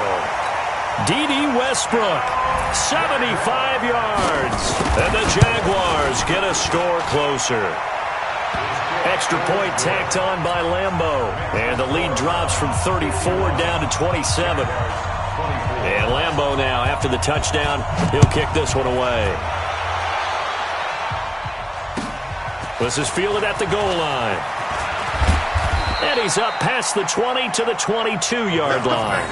D.D. Westbrook, 75 yards. And the Jaguars get a score closer. Extra point tacked on by Lambeau. And the lead drops from 34 down to 27. And Lambeau now, after the touchdown, he'll kick this one away. This is fielded at the goal line. And he's up past the 20 to the 22-yard line.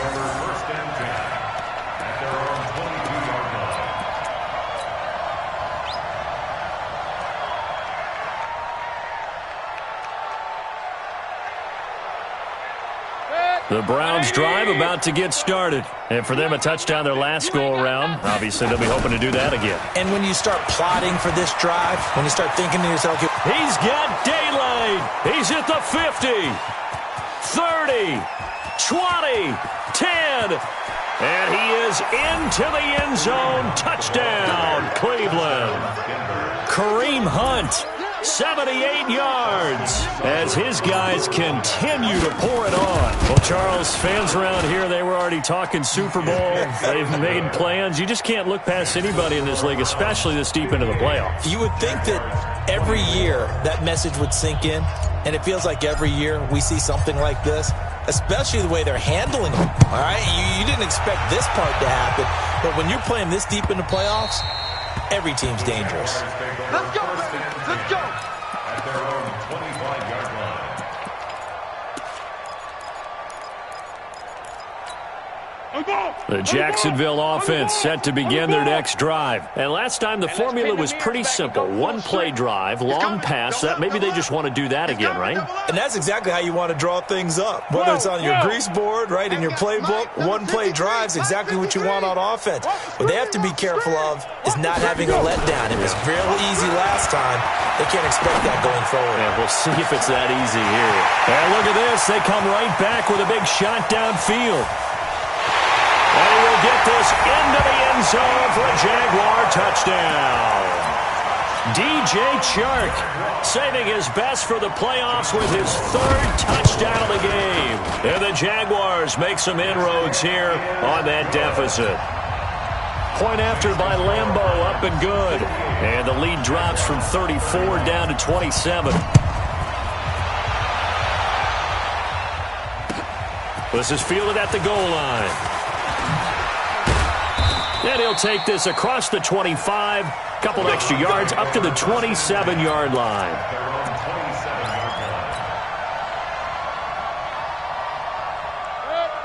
The Browns drive about to get started. And for them, a touchdown their last go-around. Obviously, they'll be hoping to do that again. And when you start plotting for this drive, when you start thinking to yourself... He's got daylight. He's at the 50, 30, 20, 10. And he is into the end zone. Touchdown, Cleveland. Kareem Hunt, 78 yards as his guys continue to pour it on. Well, Charles, fans around here, they were already talking Super Bowl. They've made plans. You just can't look past anybody in this league, especially this deep into the playoffs. You would think that every year that message would sink in, and it feels like every year we see something like this, especially the way they're handling them. All right, you didn't expect this part to happen, but when you're playing this deep into playoffs, every team's dangerous. Let's go, baby. Let's go. At their own 25-yard line. The Jacksonville offense set to begin their next drive. And last time the formula was pretty simple. One-play drive, long pass. That maybe they just want to do that again, right? And that's exactly how you want to draw things up. Whether it's on your grease board, right, in your playbook, one-play drives, exactly what you want on offense. What they have to be careful of is not having a letdown. It was real easy last time. They can't expect that going forward. Yeah, we'll see if it's that easy here. And look at this. They come right back with a big shot downfield. And he will get this into the end zone for a Jaguar touchdown. DJ Chark saving his best for the playoffs with his third touchdown of the game. And the Jaguars make some inroads here on that deficit. Point after by Lambo, up and good. And the lead drops from 34 down to 27. This is fielded at the goal line. And he'll take this across the 25, couple extra yards, up to the 27-yard line.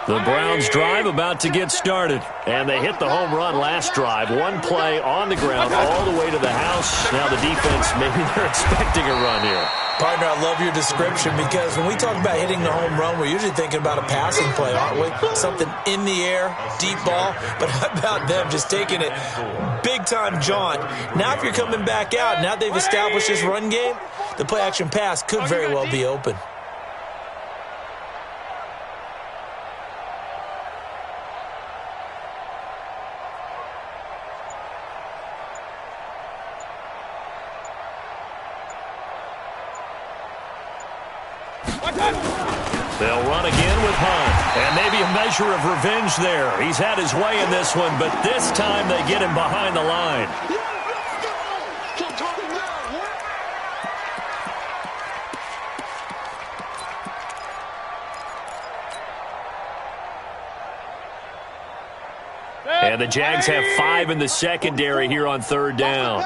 The Browns drive about to get started. And they hit the home run last drive. One play on the ground all the way to the house. Now the defense, maybe they're expecting a run here. Partner, I love your description because when we talk about hitting the home run, we're usually thinking about a passing play, aren't we? Something in the air, deep ball. But how about them just taking it big-time jaunt? Now if you're coming back out, now they've established this run game, the play-action pass could very well be open. They'll run again with Hunt. And maybe a measure of revenge there. He's had his way in this one, but this time they get him behind the line. And the Jags have 5 in the secondary here on third down.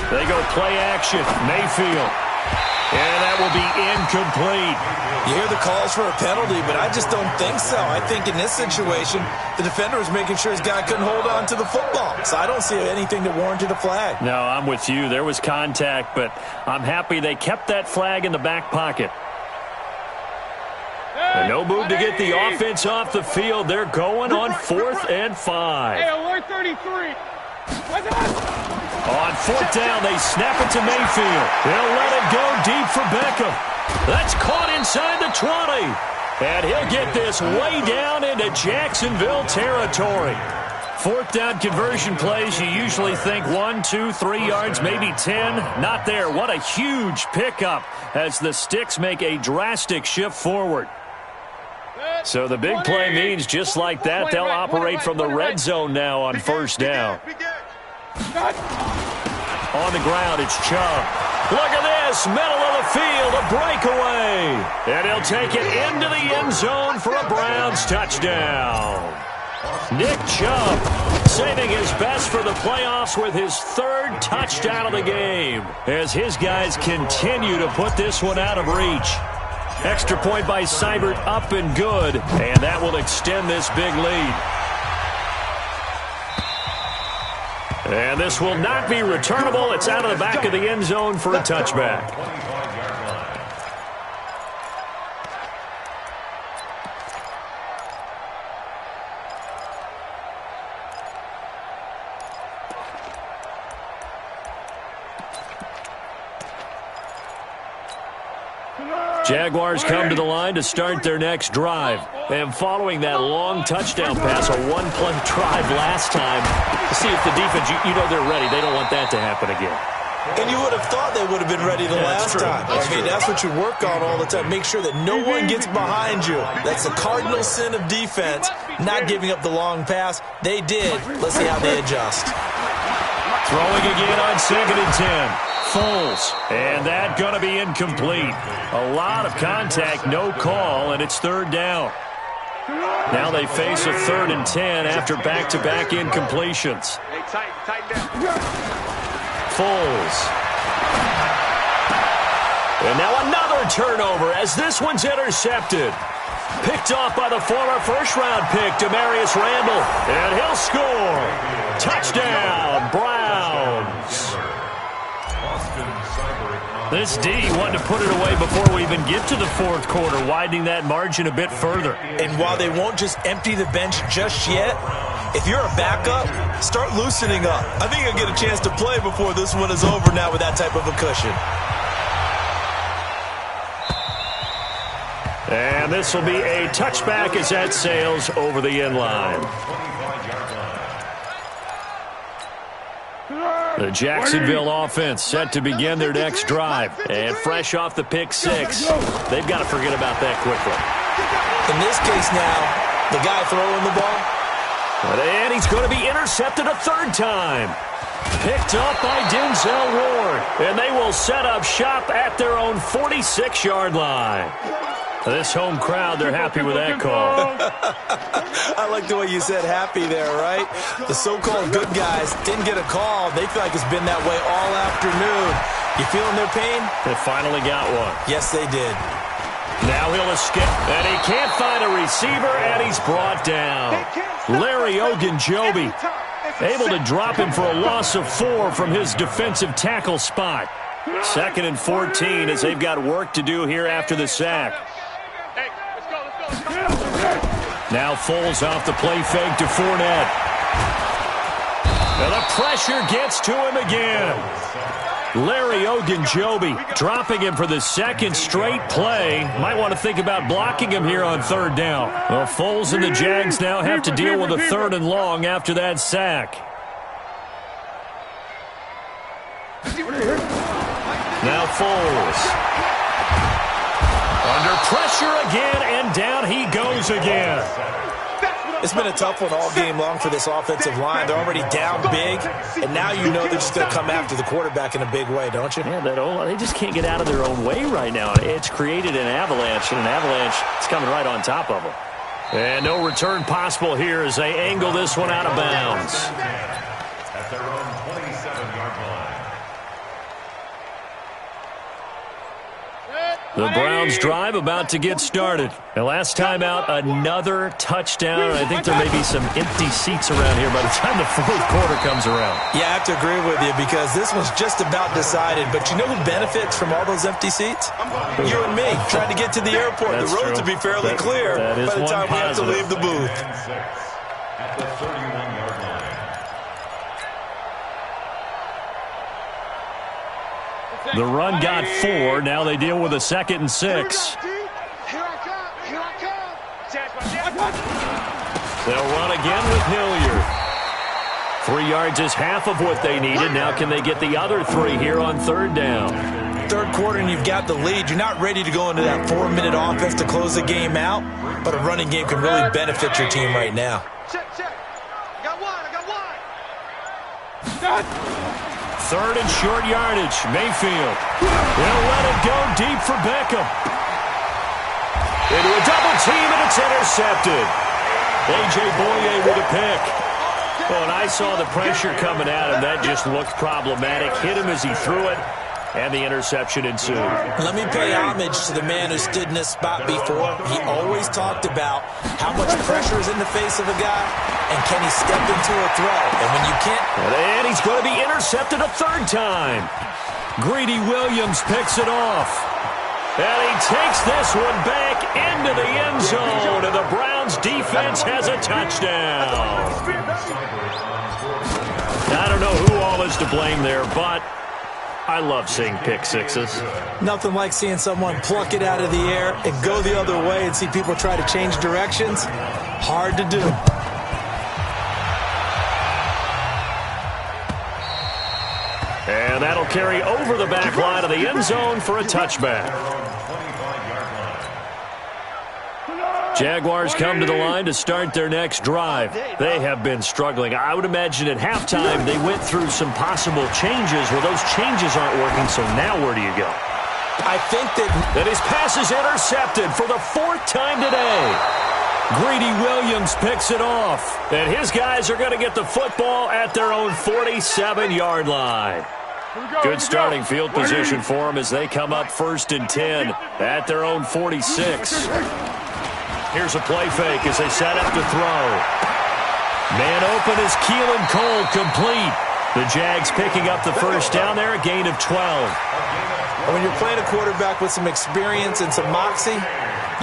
They go play action. Mayfield. And that will be incomplete. You hear the calls for a penalty, but I just don't think so. I think in this situation, the defender was making sure his guy couldn't hold on to the football. So I don't see anything that warranted a flag. No, I'm with you. There was contact, but I'm happy they kept that flag in the back pocket. And no move to get the offense off the field. They're going on 4th and 5. Hey, alert 33. On 4th down, they snap it to Mayfield. They'll let it go deep for Beckham. That's caught inside the 20. And he'll get this way down into Jacksonville territory. 4th down conversion plays, you usually think 1, 2, 3 yards, maybe 10. Not there. What a huge pickup as the Sticks make a drastic shift forward. So the big play means just like that, they'll operate from the red zone now on 1st down. On the ground, it's Chubb. Look at this, middle of the field, a breakaway. And he'll take it into the end zone for a Browns touchdown. Nick Chubb saving his best for the playoffs with his 3rd touchdown of the game as his guys continue to put this one out of reach. Extra point by Seibert, up and good, and that will extend this big lead. And this will not be returnable. It's out of the back of the end zone for a touchback. Jaguars come to the line to start their next drive. And following that long touchdown pass, a one-play drive last time, to see if the defense, you know they're ready. They don't want that to happen again. And you would have thought they would have been ready the last time. That's what you work on all the time. Make sure that no one gets behind you. That's the cardinal sin of defense, not giving up the long pass. They did. Let's see how they adjust. Throwing again on 2nd and 10. Foles, and that going to be incomplete. A lot of contact, no call, and it's 3rd down. Now they face a 3rd and 10 after back-to-back incompletions. Hey, tighten down. Foles. And now another turnover as this one's intercepted. Picked off by the former first-round pick, Demarius Randall. And he'll score. Touchdown, Browns. This D wanted to put it away before we even get to the fourth quarter, widening that margin a bit further. And while they won't just empty the bench just yet, if you're a backup, start loosening up. I think you'll get a chance to play before this one is over now with that type of a cushion. And this will be a touchback as that sails over the end line. The Jacksonville offense set to begin their next drive. And fresh off the pick six, they've got to forget about that quickly. In this case now, the guy throwing the ball. And he's going to be intercepted a third time. Picked up by Denzel Ward. And they will set up shop at their own 46-yard line. This home crowd, they're happy with that call. I like the way you said happy there, right? The so-called good guys didn't get a call. They feel like it's been that way all afternoon. You feeling their pain? They finally got one. Yes, they did. Now he'll escape, and he can't find a receiver, and he's brought down. Larry Ogunjobi able to drop him for a loss of 4 from his defensive tackle spot. 2nd and 14 as they've got work to do here after the sack. Now Foles off the play fake to Fournette. And the pressure gets to him again. Larry Ogunjobi dropping him for the 2nd straight play. Might want to think about blocking him here on 3rd down. Well, Foles and the Jags now have to deal with a 3rd and long after that sack. Now Foles. Under pressure again, and down he goes again. It's been a tough one all game long for this offensive line. They're already down big, and now you know they're just going to come after the quarterback in a big way, don't you? Yeah, they just can't get out of their own way right now. It's created an avalanche, and an avalanche is coming right on top of them. And no return possible here as they angle this one out of bounds. At their own 27-yard line. The Browns drive about to get started. And last time out, another touchdown. I think there may be some empty seats around here by the time the fourth quarter comes around. Yeah, I have to agree with you because this one's just about decided. But you know who benefits from all those empty seats? You and me, trying to get to the airport. That's the roads will be fairly clear by the time we have to leave the booth. At the 31-yard line. The run got 4. Now they deal with a 2nd and 6. They'll run again with Hilliard. 3 yards is half of what they needed. Now can they get the other 3 here on 3rd down? 3rd quarter and you've got the lead. You're not ready to go into that 4-minute offense to close the game out, but a running game can really benefit your team right now. Check. I got one. 3rd and short yardage. Mayfield. He'll let it go deep for Beckham. Into a double team, and it's intercepted. A.J. Boye with a pick. Oh, and I saw the pressure coming at him. That just looked problematic. Hit him as he threw it, and the interception ensued. Let me pay homage to the man who stood in this spot before. He always talked about how much pressure is in the face of a guy, and can he step into a throw? And when you can't... And he's going to be intercepted a 3rd time. Greedy Williams picks it off. And he takes this one back into the end zone, and the Browns defense has a touchdown. I don't know who all is to blame there, but I love seeing pick sixes. Nothing like seeing someone pluck it out of the air and go the other way and see people try to change directions. Hard to do. And that'll carry over the back line of the end zone for a touchback. Jaguars come to the line to start their next drive. They have been struggling. I would imagine at halftime they went through some possible changes. Well, those changes aren't working, so now where do you go? I think that his pass is intercepted for the 4th time today. Greedy Williams picks it off. And his guys are going to get the football at their own 47-yard line. Good starting field position for them as they come up 1st and 10 at their own 46. Here's a play fake as they set up to throw. Man open is Keelan Cole, complete. The Jags picking up the first down there, a gain of 12. When you're playing a quarterback with some experience and some moxie,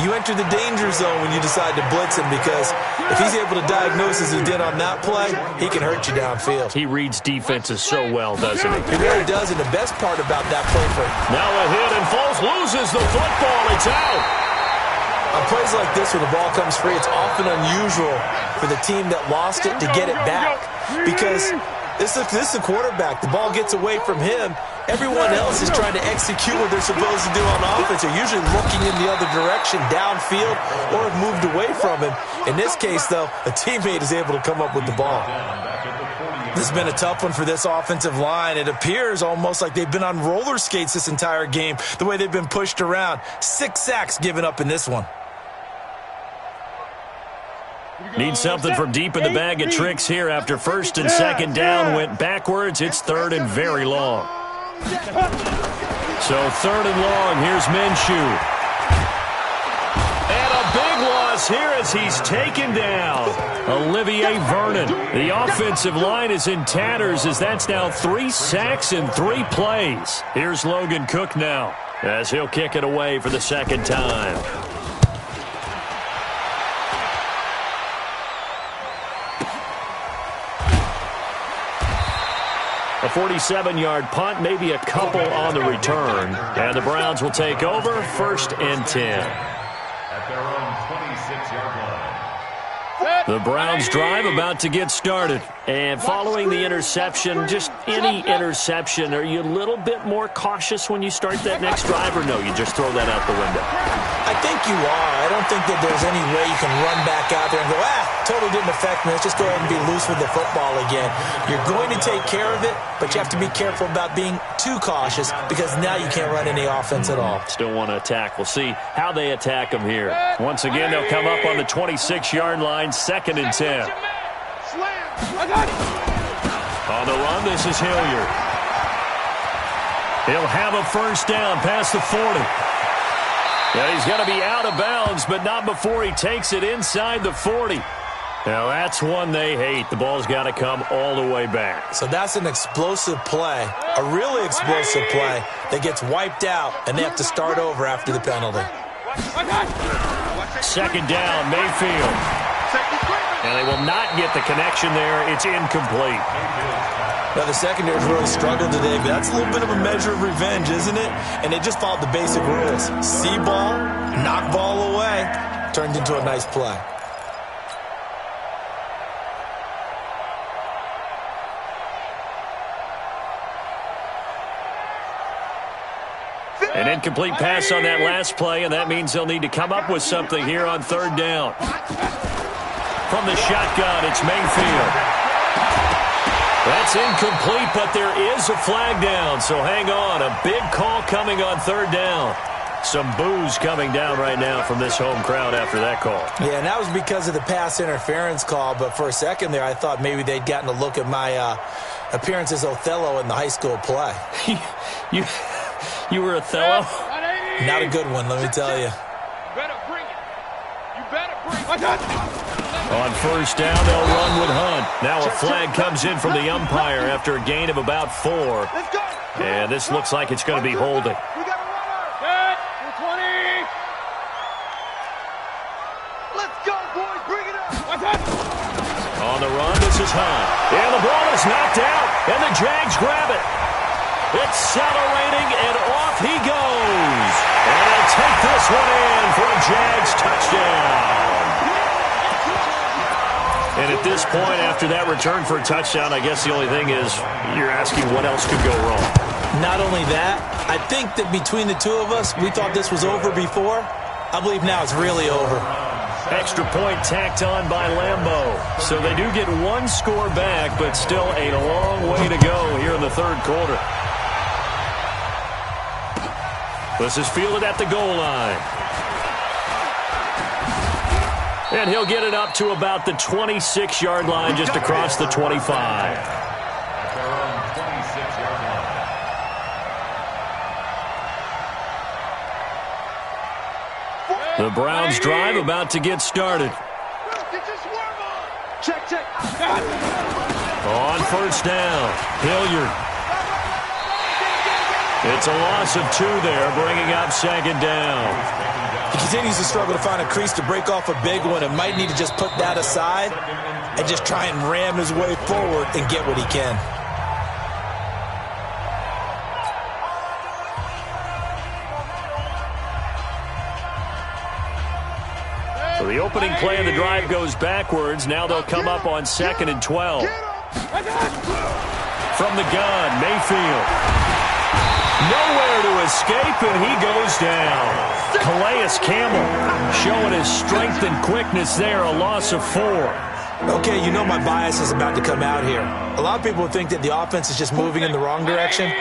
you enter the danger zone when you decide to blitz him, because if he's able to diagnose as he did on that play, he can hurt you downfield. He reads defenses so well, doesn't he? He really does, and the best part about that play for now a hit, and Foles loses the football. It's out. On plays like this where the ball comes free, it's often unusual for the team that lost it to get it back, because this is a quarterback. The ball gets away from him. Everyone else is trying to execute what they're supposed to do on offense. They're usually looking in the other direction, downfield, or have moved away from him. In this case, though, a teammate is able to come up with the ball. This has been a tough one for this offensive line. It appears almost like they've been on roller skates this entire game, the way they've been pushed around. 6 sacks given up in this one. Need something from deep in the bag of tricks here after first and second down went backwards. It's third and very long. So third and long, here's Minshew. And a big loss here as he's taken down. Olivier Vernon. The offensive line is in tatters as that's now 3 sacks in 3 plays. Here's Logan Cook now as he'll kick it away for the second time. A 47-yard punt, maybe a couple on the return. And the Browns will take over, first and 10. At their own 26-yard line. The Browns drive about to get started. And following the interception, just any interception, are you a little bit more cautious when you start that next drive, or no, you just throw that out the window? I think you are. I don't think that there's any way you can run back out there and go, totally didn't affect me. Let's just go ahead and be loose with the football again. You're going to take care of it, but you have to be careful about being too cautious, because now you can't run any offense at all. Still want to attack. We'll see how they attack them here. Once again, they'll come up on the 26-yard line, second and 10. On the run, this is Hilliard. He'll have a first down past the 40. Yeah, he's going to be out of bounds, but not before he takes it inside the 40. Now, that's one they hate. The ball's got to come all the way back. So that's an explosive play, a really explosive play that gets wiped out, and they have to start over after the penalty. Second down, Mayfield. And they will not get the connection there. It's incomplete. Now, the secondary's really struggled today, but that's a little bit of a measure of revenge, isn't it? And they just followed the basic rules. See ball, knock ball away, turned into a nice play. An incomplete pass on that last play, and that means they'll need to come up with something here on third down. From the shotgun, it's Mayfield. That's incomplete, but there is a flag down, so hang on. A big call coming on third down. Some boos coming down right now from this home crowd after that call. Yeah, and that was because of the pass interference call, but for a second there I thought maybe they'd gotten a look at my appearance as Othello in the high school play. You were Othello? Not a good one, let me tell you. On first down, they'll run with Hunt. Now a flag comes in from the umpire after a gain of about 4. And this looks like it's going to be holding. On the run, this is Hunt. And the ball is knocked out, and the Jags grab it. Accelerating, and off he goes. And they'll take this one in for a Jags touchdown. And at this point, after that return for a touchdown, I guess the only thing is you're asking what else could go wrong. Not only that, I think that between the two of us, we thought this was over before. I believe now it's really over. Extra point tacked on by Lambeau. So they do get one score back, but still a long way to go here in the third quarter. This is fielded at the goal line. And he'll get it up to about the 26-yard line, just across the 25. At their own 26-yard line. The Browns drive about to get started. Check, check. On first down, Hilliard. It's a loss of 2 there, bringing up second down. He continues to struggle to find a crease to break off a big one and might need to just put that aside and just try and ram his way forward and get what he can. So the opening play of the drive goes backwards. Now they'll come up on 2nd and 12. From the gun, Mayfield. Nowhere to escape, and he goes down. Calais Campbell showing his strength and quickness there, a loss of 4. Okay, you know my bias is about to come out here. A lot of people think that the offense is just moving in the wrong direction.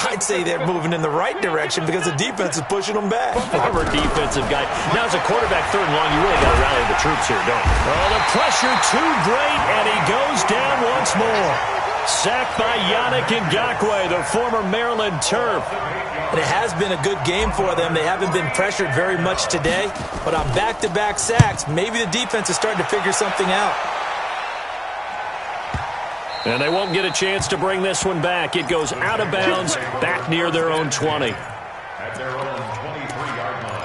I'd say they're moving in the right direction because the defense is pushing them back. Former defensive guy. Now, as a quarterback, 3rd and long, you really got to rally the troops here, don't you? Oh, the pressure too great, and he goes down once more. Sacked by Yannick Ngakoue, the former Maryland Terp. And it has been a good game for them. They haven't been pressured very much today, but on back-to-back sacks, maybe the defense is starting to figure something out. And they won't get a chance to bring this one back. It goes out of bounds, back near their own 20. At their own 23-yard line.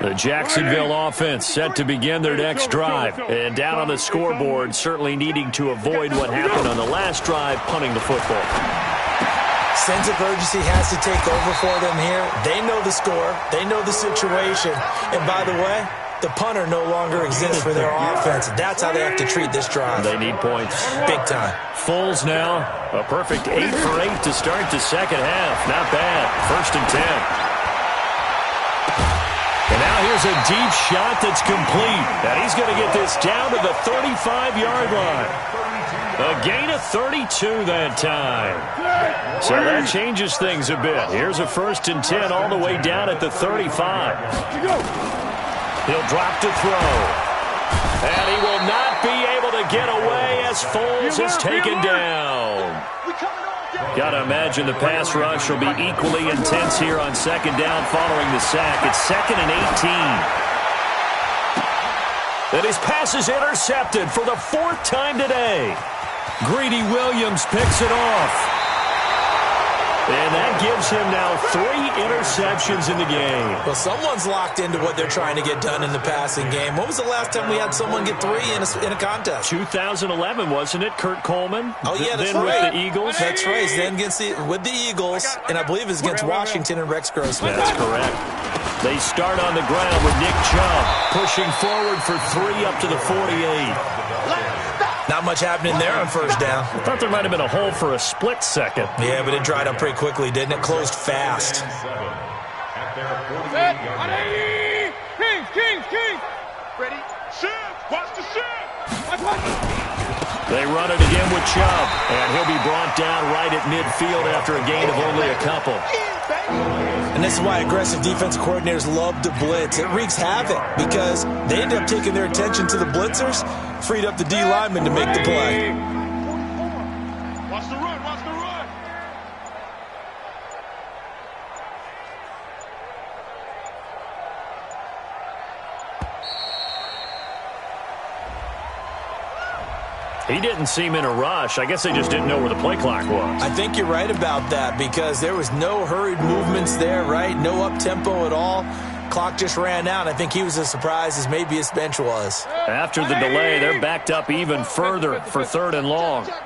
The Jacksonville offense set to begin their next drive. And down on the scoreboard, certainly needing to avoid what happened on the last drive, punting the football. Sense of urgency has to take over for them here. They know the score. They know the situation. And by the way, the punter no longer exists for their offense. That's how they have to treat this drive. They need points. Big time. Foles now, a perfect 8 for 8 to start the second half. Not bad. 1st and 10. And now here's a deep shot that's complete. And he's going to get this down to the 35-yard line. A gain of 32 that time. So that changes things a bit. Here's a 1st and 10 all the way down at the 35. He'll drop to throw. And he will not be able to get away as Foles is taken down. Got to imagine the pass rush will be equally intense here on 2nd down following the sack. It's 2nd and 18. And his pass is intercepted for the 4th time today. Greedy Williams picks it off. And that gives him now 3 interceptions in the game. Well, someone's locked into what they're trying to get done in the passing game. When was the last time we had someone get 3 in a contest? 2011, wasn't it? Kurt Coleman? Oh, yeah, that's then right. With the Eagles? That's right. Then with the Eagles, and I believe it's against Washington and Rex Grossman. That's correct. They start on the ground with Nick Chubb pushing forward for 3 up to the 48. Not much happening there on 1st down. I thought there might have been a hole for a split second. Yeah, but it dried up pretty quickly, didn't it? Closed fast. At their 48-yard Kings. Ready, shift. Watch the shift. They run it again with Chubb, and he'll be brought down right at midfield after a gain of only a couple. And this is why aggressive defensive coordinators love to blitz. It wreaks havoc because they end up taking their attention to the blitzers, freed up the D lineman to make the play. Watch the run. He didn't seem in a rush. I guess they just didn't know where the play clock was. I think you're right about that because there was no hurried movements there, right? No up-tempo at all. Clock just ran out. I think he was as surprised as maybe his bench was. After the delay, they're backed up even further for 3rd and long. Check.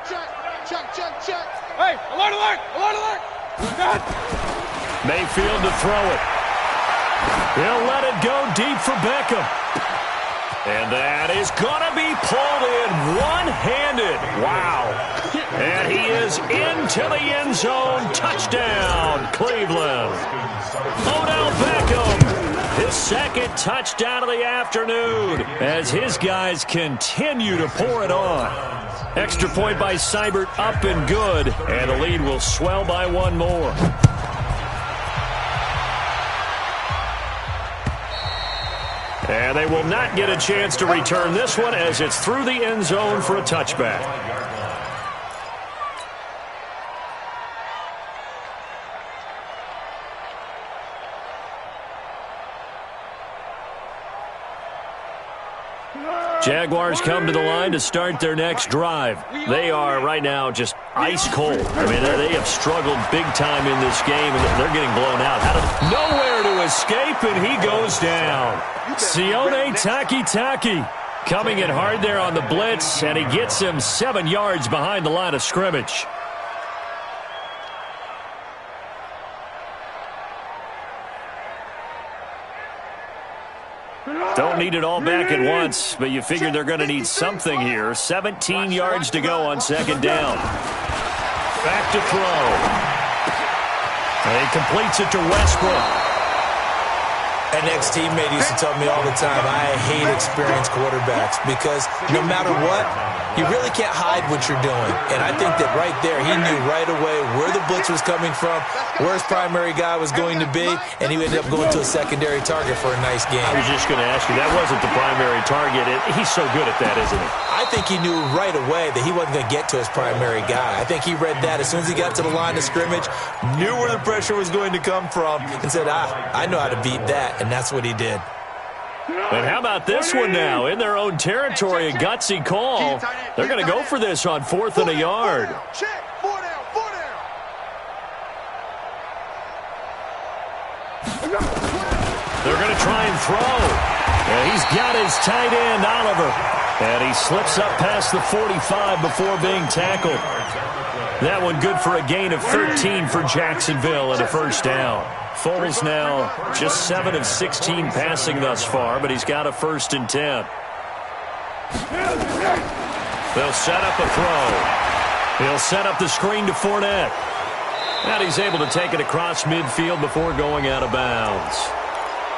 Hey, alert. Mayfield to throw it. He'll let it go deep for Beckham. And that is going to be pulled in one-handed. Wow. And he is into the end zone. Touchdown, Cleveland. Odell Beckham, his 2nd touchdown of the afternoon as his guys continue to pour it on. Extra point by Seibert, up and good. And the lead will swell by 1 more. And they will not get a chance to return this one as it's through the end zone for a touchback. Jaguars come to the line to start their next drive. They are right now just ice cold. I mean, they have struggled big time in this game, and they're getting blown out. Nowhere to escape, and he goes down. Sione Takitaki coming in hard there on the blitz, and he gets him 7 yards behind the line of scrimmage. Don't need it all back at once, but you figure they're going to need something here. 17 yards to go on second down. Back to throw. And he completes it to Westbrook. An ex-teammate used to tell me all the time, I hate experienced quarterbacks because no matter what, you really can't hide what you're doing. And I think that right there, he knew right away where the blitz was coming from, where his primary guy was going to be, and he ended up going to a secondary target for a nice game. I was just going to ask you, that wasn't the primary target. He's so good at that, isn't he? I think he knew right away that he wasn't going to get to his primary guy. I think he read that as soon as he got to the line of scrimmage, knew where the pressure was going to come from, and said, I know how to beat that. And that's what he did. But how about this one now? In their own territory, a gutsy call. They're going to go for this on 4th and a yard. Check. 4 down. 4 down. They're going to try and throw. And he's got his tight end, Oliver. And he slips up past the 45 before being tackled. That one good for a gain of 13 for Jacksonville and a first down. Foles now just 7 of 16 passing thus far, but he's got a 1st and 10. They'll set up a throw. He'll set up the screen to Fournette. And he's able to take it across midfield before going out of bounds.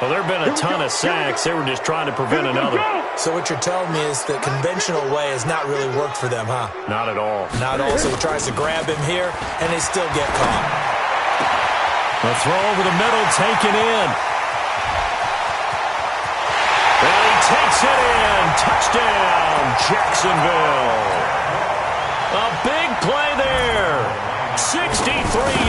Well, there have been a ton of sacks. They were just trying to prevent another. So what you're telling me is the conventional way has not really worked for them, huh? Not at all. Not at all. So he tries to grab him here, and they still get caught. A throw over the middle, taken in. And he takes it in. Touchdown, Jacksonville. A big play there. 63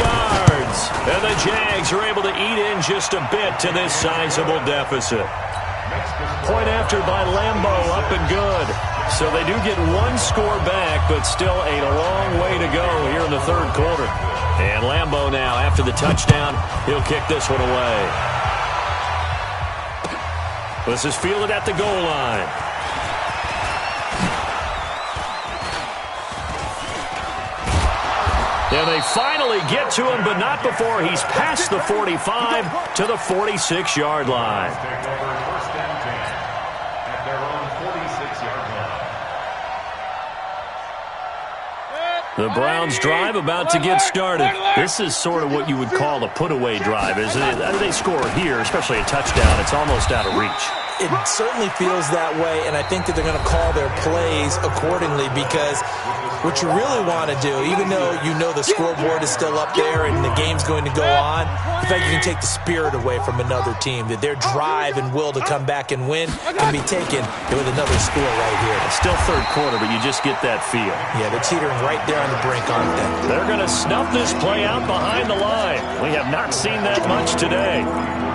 yards. And the Jags are able to eat in just a bit to this sizable deficit. Point after by Lambeau, up and good. So they do get one score back, but still a long way to go here in the third quarter. And Lambeau now, after the touchdown, he'll kick this one away. This is fielded at the goal line. And they finally get to him, but not before he's past the 45 to the 46-yard line. The Browns drive about to get started. This is sort of what you would call a put-away drive, isn't it? They score here, especially a touchdown. It's almost out of reach. It certainly feels that way, and I think that they're going to call their plays accordingly because what you really want to do, even though you know the scoreboard is still up there and the game's going to go on, in fact, you can take the spirit away from another team, that their drive and will to come back and win can be taken with another score right here. It's still third quarter, but you just get that feel. Yeah, they're teetering right there on the brink, aren't they? They're going to snuff this play out behind the line. We have not seen that much today.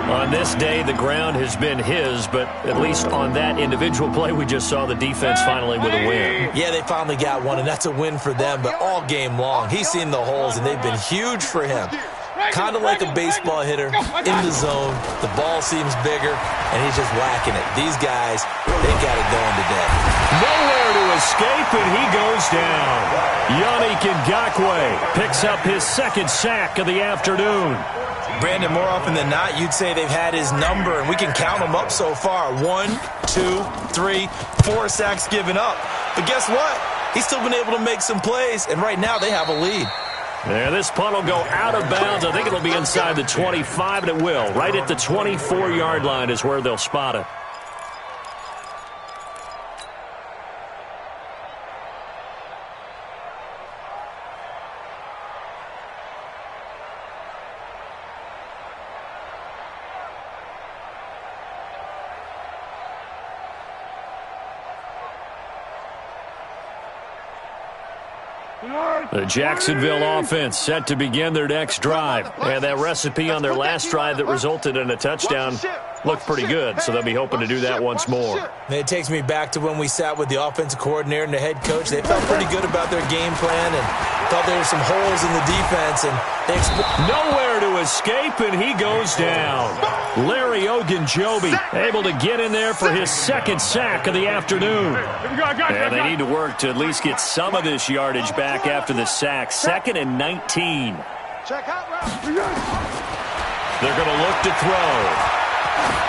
On this day, the ground has been his, but at least on that individual play, we just saw the defense finally with a win. Yeah, they finally got one, and that's a win for them, but all game long, he's seen the holes, and they've been huge for him. Kind of like a baseball hitter, in the zone, the ball seems bigger, and he's just whacking it. These guys, they got it going today. Nowhere to escape, and he goes down. Yannick Ngakoue picks up his 2nd sack of the afternoon. Brandon, more often than not, you'd say they've had his number, and we can count them up so far. 1, 2, 3, 4 sacks given up. But guess what? He's still been able to make some plays, and right now they have a lead. Yeah, this punt will go out of bounds. I think it'll be inside the 25, and it will. Right at the 24-yard line is where they'll spot it. The Jacksonville offense set to begin their next drive. And that recipe on their last drive that resulted in a touchdown looked pretty good, so they'll be hoping to do that once more. It takes me back to when we sat with the offensive coordinator and the head coach. They felt pretty good about their game plan and thought there were some holes in the defense. And they nowhere to escape, and he goes down. Larry Ogunjobi able to get in there for his second sack of the afternoon. And they need to work to at least get some of this yardage back after the sack. 2nd and 19. They're going to look to throw.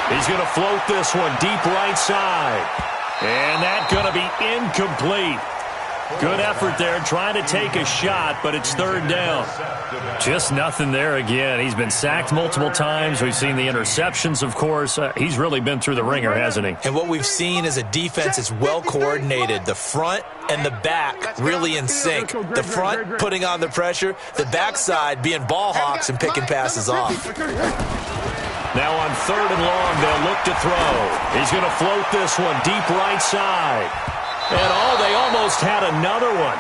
He's going to float this one deep right side. And that's going to be incomplete. Good effort there trying to take a shot, but it's 3rd down. Just nothing there again. He's been sacked multiple times. We've seen the interceptions, of course. He's really been through the ringer, hasn't he? And what we've seen is a defense that's well coordinated. The front and the back really in sync. The front putting on the pressure, the backside being ball hawks and picking passes off. Now on 3rd and long, they'll look to throw. He's going to float this one deep right side. And they almost had another one.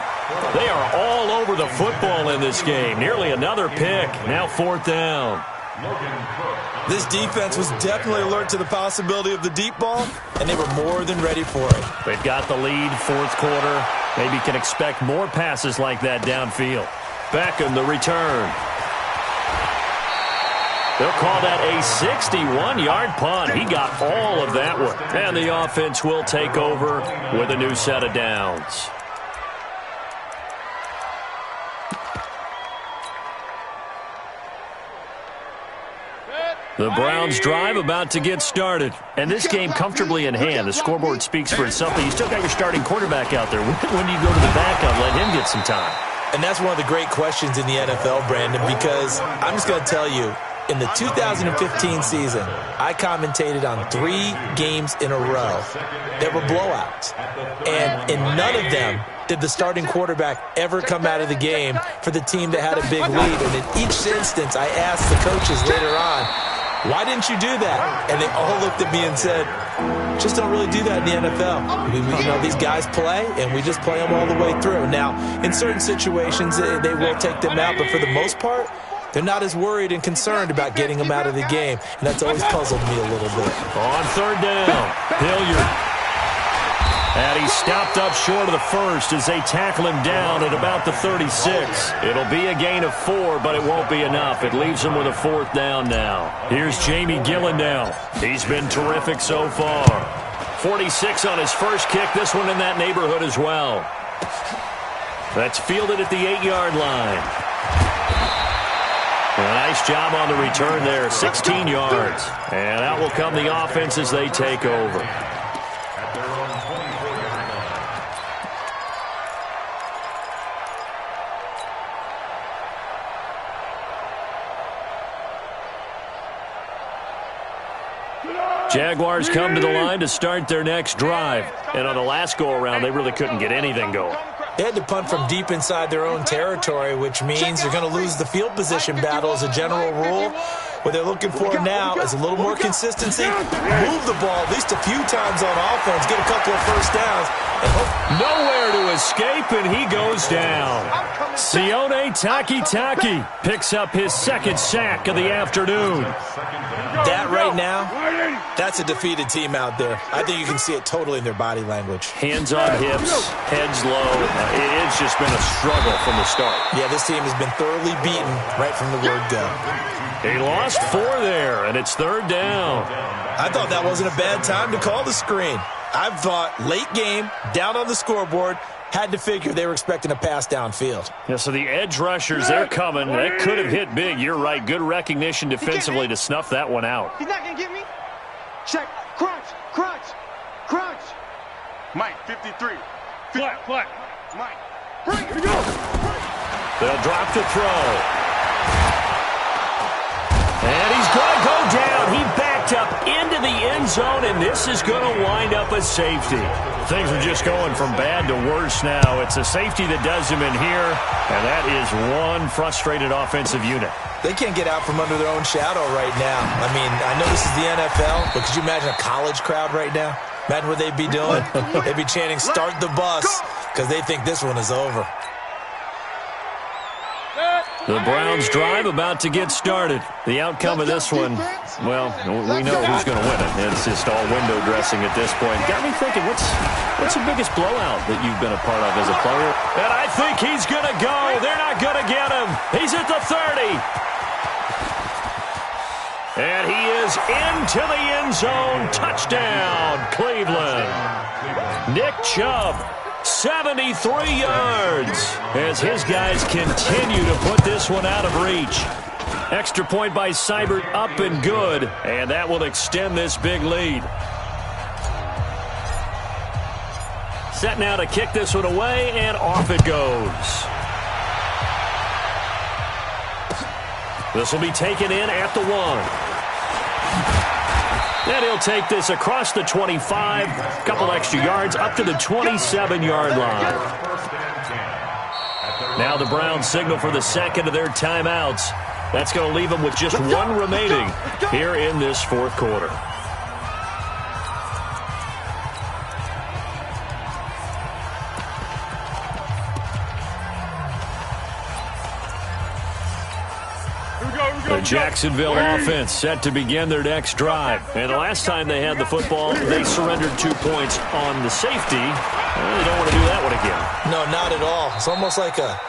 They are all over the football in this game. Nearly another pick. Now 4th down. This defense was definitely alert to the possibility of the deep ball, and they were more than ready for it. They've got the lead, 4th quarter. Maybe can expect more passes like that downfield. Beckham, the return. They'll call that a 61-yard punt. He got all of that one. And the offense will take over with a new set of downs. The Browns drive about to get started. And this game comfortably in hand. The scoreboard speaks for itself, but you still got your starting quarterback out there. When do you go to the backup, let him get some time? And that's one of the great questions in the NFL, Brandon, because I'm just going to tell you, in the 2015 season, I commentated on 3 games in a row that were blowouts. And in none of them did the starting quarterback ever come out of the game for the team that had a big lead. And in each instance, I asked the coaches later on, why didn't you do that? And they all looked at me and said, just don't really do that in the NFL. These guys play, and we just play them all the way through. Now, in certain situations, they will take them out, but for the most part, they're not as worried and concerned about getting them out of the game, and that's always puzzled me a little bit. On 3rd down, Hilliard. And he stopped up short of the first as they tackle him down at about the 36. It'll be a gain of 4, but it won't be enough. It leaves him with a 4th down now. Here's Jamie Gillandale. He's been terrific so far. 46 on his first kick. This one in that neighborhood as well. That's fielded at the 8-yard line. A nice job on the return there, 16 yards. And out will come the offense as they take over. Jaguars come to the line to start their next drive. And on the last go-around, they really couldn't get anything going. They had to punt from deep inside their own territory, which means they're going to lose the field position battle as a general rule. What they're looking for now is a little more consistency, move the ball at least a few times on offense, get a couple of first downs. And nowhere to escape, and he goes down. Sione Takitaki picks up his 2nd sack of the afternoon. That right now, that's a defeated team out there. I think you can see it totally in their body language. Hands on hips, heads low. It's just been a struggle from the start. Yeah, this team has been thoroughly beaten right from the word go. He lost 4 there, and it's 3rd down. I thought that wasn't a bad time to call the screen. I thought late game, down on the scoreboard, had to figure they were expecting a pass downfield. Yeah, so the edge rushers, they're coming. That could have hit big. You're right. Good recognition defensively to snuff that one out. He's not going to get me. Check. Crunch. Crunch. Crunch. Mike, 53. Flat. Mike. Bring it. Go. They'll drop the throw. And he's going to go down. He backed up into the end zone, and this is going to wind up a safety. Things are just going from bad to worse now. It's a safety that does him in here, and that is one frustrated offensive unit. They can't get out from under their own shadow right now. I mean, I know this is the NFL, but could you imagine a college crowd right now? Imagine what they'd be doing. They'd be chanting, "Start the bus," because they think this one is over. The Browns drive about to get started. The outcome of this one, well, we know who's going to win it. It's just all window dressing at this point. Got me thinking, what's the biggest blowout that you've been a part of as a player? And I think he's going to go. They're not going to get him. He's at the 30. And he is into the end zone. Touchdown, Cleveland. Nick Chubb, 73 yards, as his guys continue to put this one out of reach. Extra point by Seibert, up and good, and that will extend this big lead. Set now to kick this one away, and off it goes. This will be taken in at the 1. And he'll take this across the 25, a couple extra yards, up to the 27-yard line. Now the Browns signal for the second of their timeouts. That's going to leave them with just one remaining here in this fourth quarter. The Jacksonville offense set to begin their next drive. And the last time they had the football, they surrendered 2 points on the safety. They don't want to do that one again. No, not at all. It's almost like a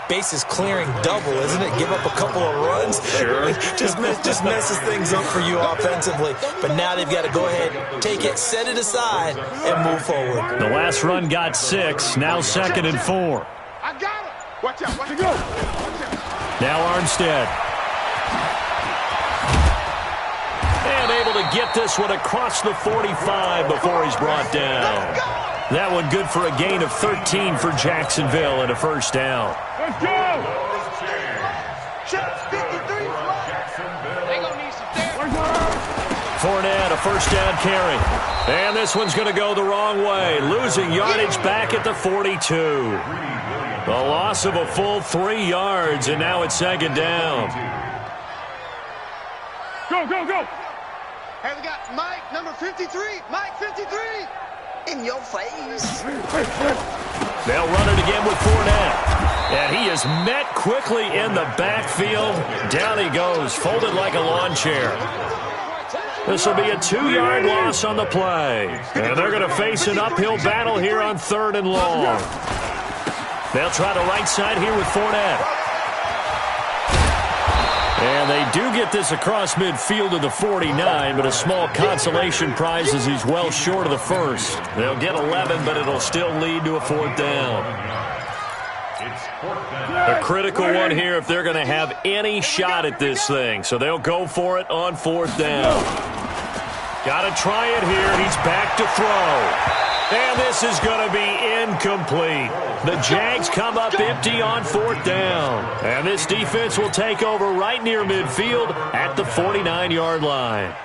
bases clearing double, isn't it? Give up a couple of runs. Sure. just messes things up for you offensively. But now they've got to go ahead, take it, set it aside, and move forward. The last run got 6. Now 2nd and 4. I got it. Watch out. Watch it go. Now Armstead. And able to get this one across the 45 before he's brought down. That one good for a gain of 13 for Jacksonville and a first down. Let's go. Check 53. They gonna need some therapy. Fournette, a first down carry. And this one's going to go the wrong way. Losing yardage back at the 42. The loss of a full 3 yards, and now it's 2nd down. Go, go, go. Hey, we got Mike, number 53. Mike, 53. In your face. They'll run it again with Fournette. And he is met quickly in the backfield. Down he goes, folded like a lawn chair. This will be a 2-yard loss on the play. And they're going to face an uphill battle here on 3rd and long. They'll try the right side here with Fournette. And they do get this across midfield to the 49, but a small consolation prize as he's well short of the first. They'll get 11, but it'll still lead to a 4th down. A critical one here if they're going to have any shot at this thing. So they'll go for it on 4th down. Got to try it here. He's back to throw. And this is going to be incomplete. The Jags come up empty on 4th down. And this defense will take over right near midfield at the 49-yard line.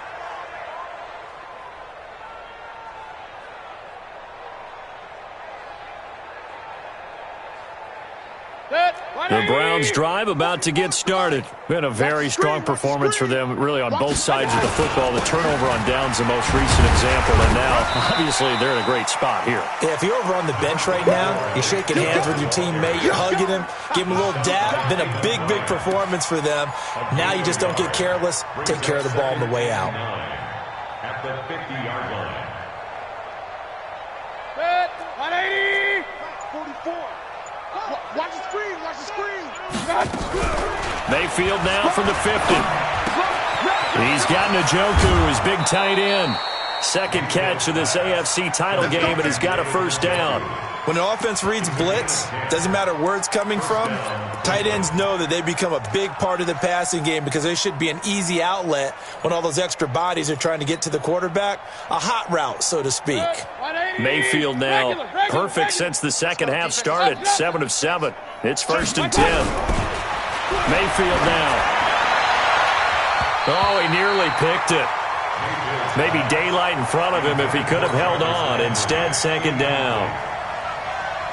The Browns drive about to get started. Been a very strong performance for them, really, on both sides of the football. The turnover on downs, the most recent example, and now, obviously, they're in a great spot here. Yeah, if you're over on the bench right now, you're shaking hands with your teammate, you're hugging him, give him a little dap. Been a big, big performance for them. Now you just don't get careless. Take care of the ball on the way out. At the 50-yard line. 180. 44. Watch the screen. Watch the screen. Mayfield now from the 50. He's got Njoku, his big tight end. Second catch of this AFC title game, and he's got a first down. When an offense reads blitz, doesn't matter where it's coming from, tight ends know that they become a big part of the passing game because they should be an easy outlet when all those extra bodies are trying to get to the quarterback. A hot route, so to speak. Mayfield now perfect since the second half started. 7 of 7. It's 1st and 10. Mayfield now. Oh, he nearly picked it. Maybe daylight in front of him if he could have held on. Instead, 2nd down.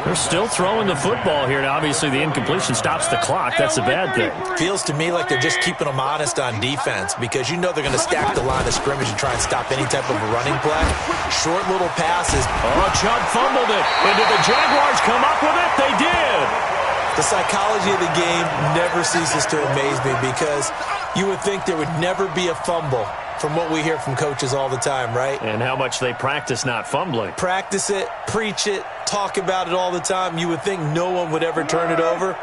They're still throwing the football here. Now, obviously, the incompletion stops the clock. That's a bad thing. Feels to me like they're just keeping them honest on defense because you know they're going to stack the line of scrimmage and try and stop any type of a running play. Short little passes. Oh, Chubb fumbled it. And did the Jaguars come up with it? They did. The psychology of the game never ceases to amaze me because you would think there would never be a fumble from what we hear from coaches all the time, right? And how much they practice not fumbling. Practice it, preach it, talk about it all the time. You would think no one would ever turn it over.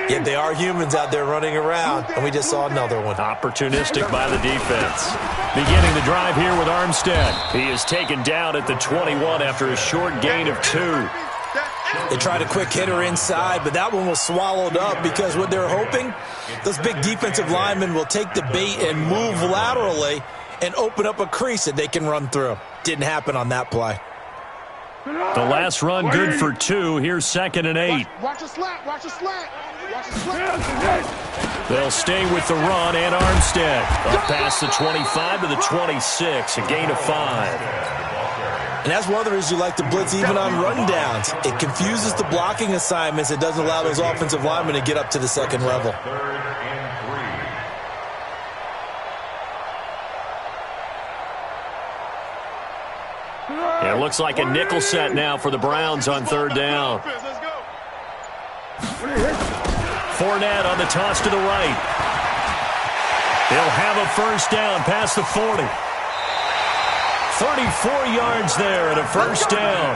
Yet they are humans out there running around, and we just saw another one. Opportunistic by the defense. Beginning the drive here with Armstead. He is taken down at the 21 after a short gain of 2. They tried a quick hitter inside, but that one was swallowed up because what they're hoping, those big defensive linemen will take the bait and move laterally and open up a crease that they can run through. Didn't happen on that play. The last run good for 2. Here's 2nd and 8. Watch a slant. Watch a slant. Watch a slant. They'll stay with the run and Armstead. Up past the 25 to the 26, a gain of 5. And that's one of the reasons you like to blitz even on rundowns. It confuses the blocking assignments. It doesn't allow those offensive linemen to get up to the second level. 3rd and 3. It looks like a nickel set now for the Browns on 3rd down. Fournette on the toss to the right. They'll have a first down past the 40. 34 yards there and a first down.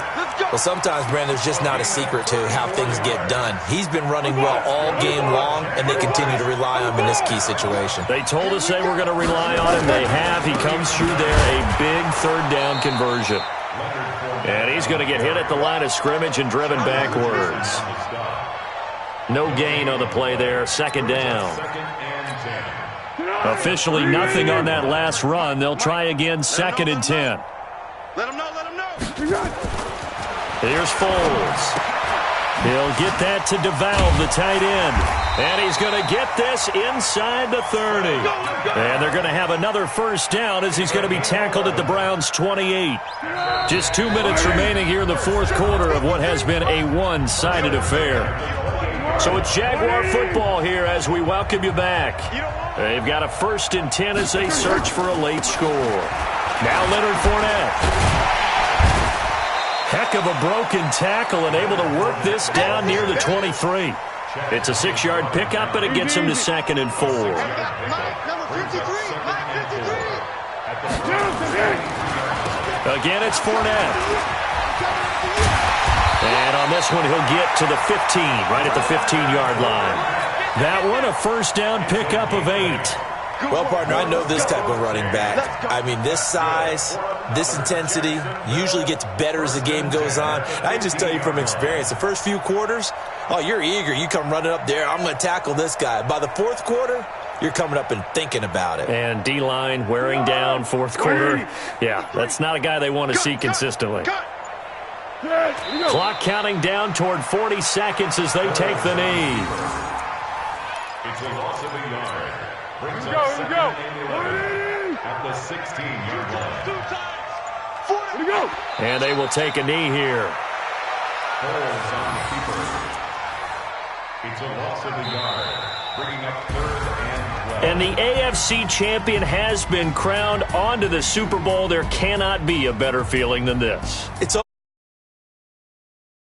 Well, sometimes, Brandon, there's just not a secret to how things get done. He's been running well all game long, and they continue to rely on him in this key situation. They told us they were going to rely on him. They have. He comes through there, a big 3rd down conversion. And he's going to get hit at the line of scrimmage and driven backwards. No gain on the play there. 2nd down. Officially nothing on that last run. They'll try again 2nd and 10. Let him know. Let him know. Here's Foles. He'll get that to DeValve, the tight end. And he's going to get this inside the 30. And they're going to have another first down as he's going to be tackled at the Browns' 28. Just 2 minutes remaining here in the 4th quarter of what has been a one-sided affair. So it's Jaguar football here as we welcome you back. They've got a 1st and 10 as they search for a late score. Now Leonard Fournette. Heck of a broken tackle and able to work this down near the 23. It's a 6-yard pickup, and it gets him to 2nd and 4. Mike, number 53. Mike, 53. Again, it's Fournette. And on this one, he'll get to the 15, right at the 15-yard line. That one, a first down pickup of 8. Well, partner, I know this type of running back. I mean, this size, this intensity usually gets better as the game goes on. I just tell you from experience, the first few quarters, oh, you're eager. You come running up there, I'm going to tackle this guy. By the 4th quarter, you're coming up and thinking about it. And D-line wearing down 4th quarter. Yeah, that's not a guy they want to see consistently. Clock counting down toward 40 seconds as they take the knee. It's a loss of a yard. Brings up 2nd and 11 at the 16-yard line. And they will take a knee here. Foles on the keeper. It's a loss of a yard. Bringing up 3rd and 12. And the AFC champion has been crowned onto the Super Bowl. There cannot be a better feeling than this. It's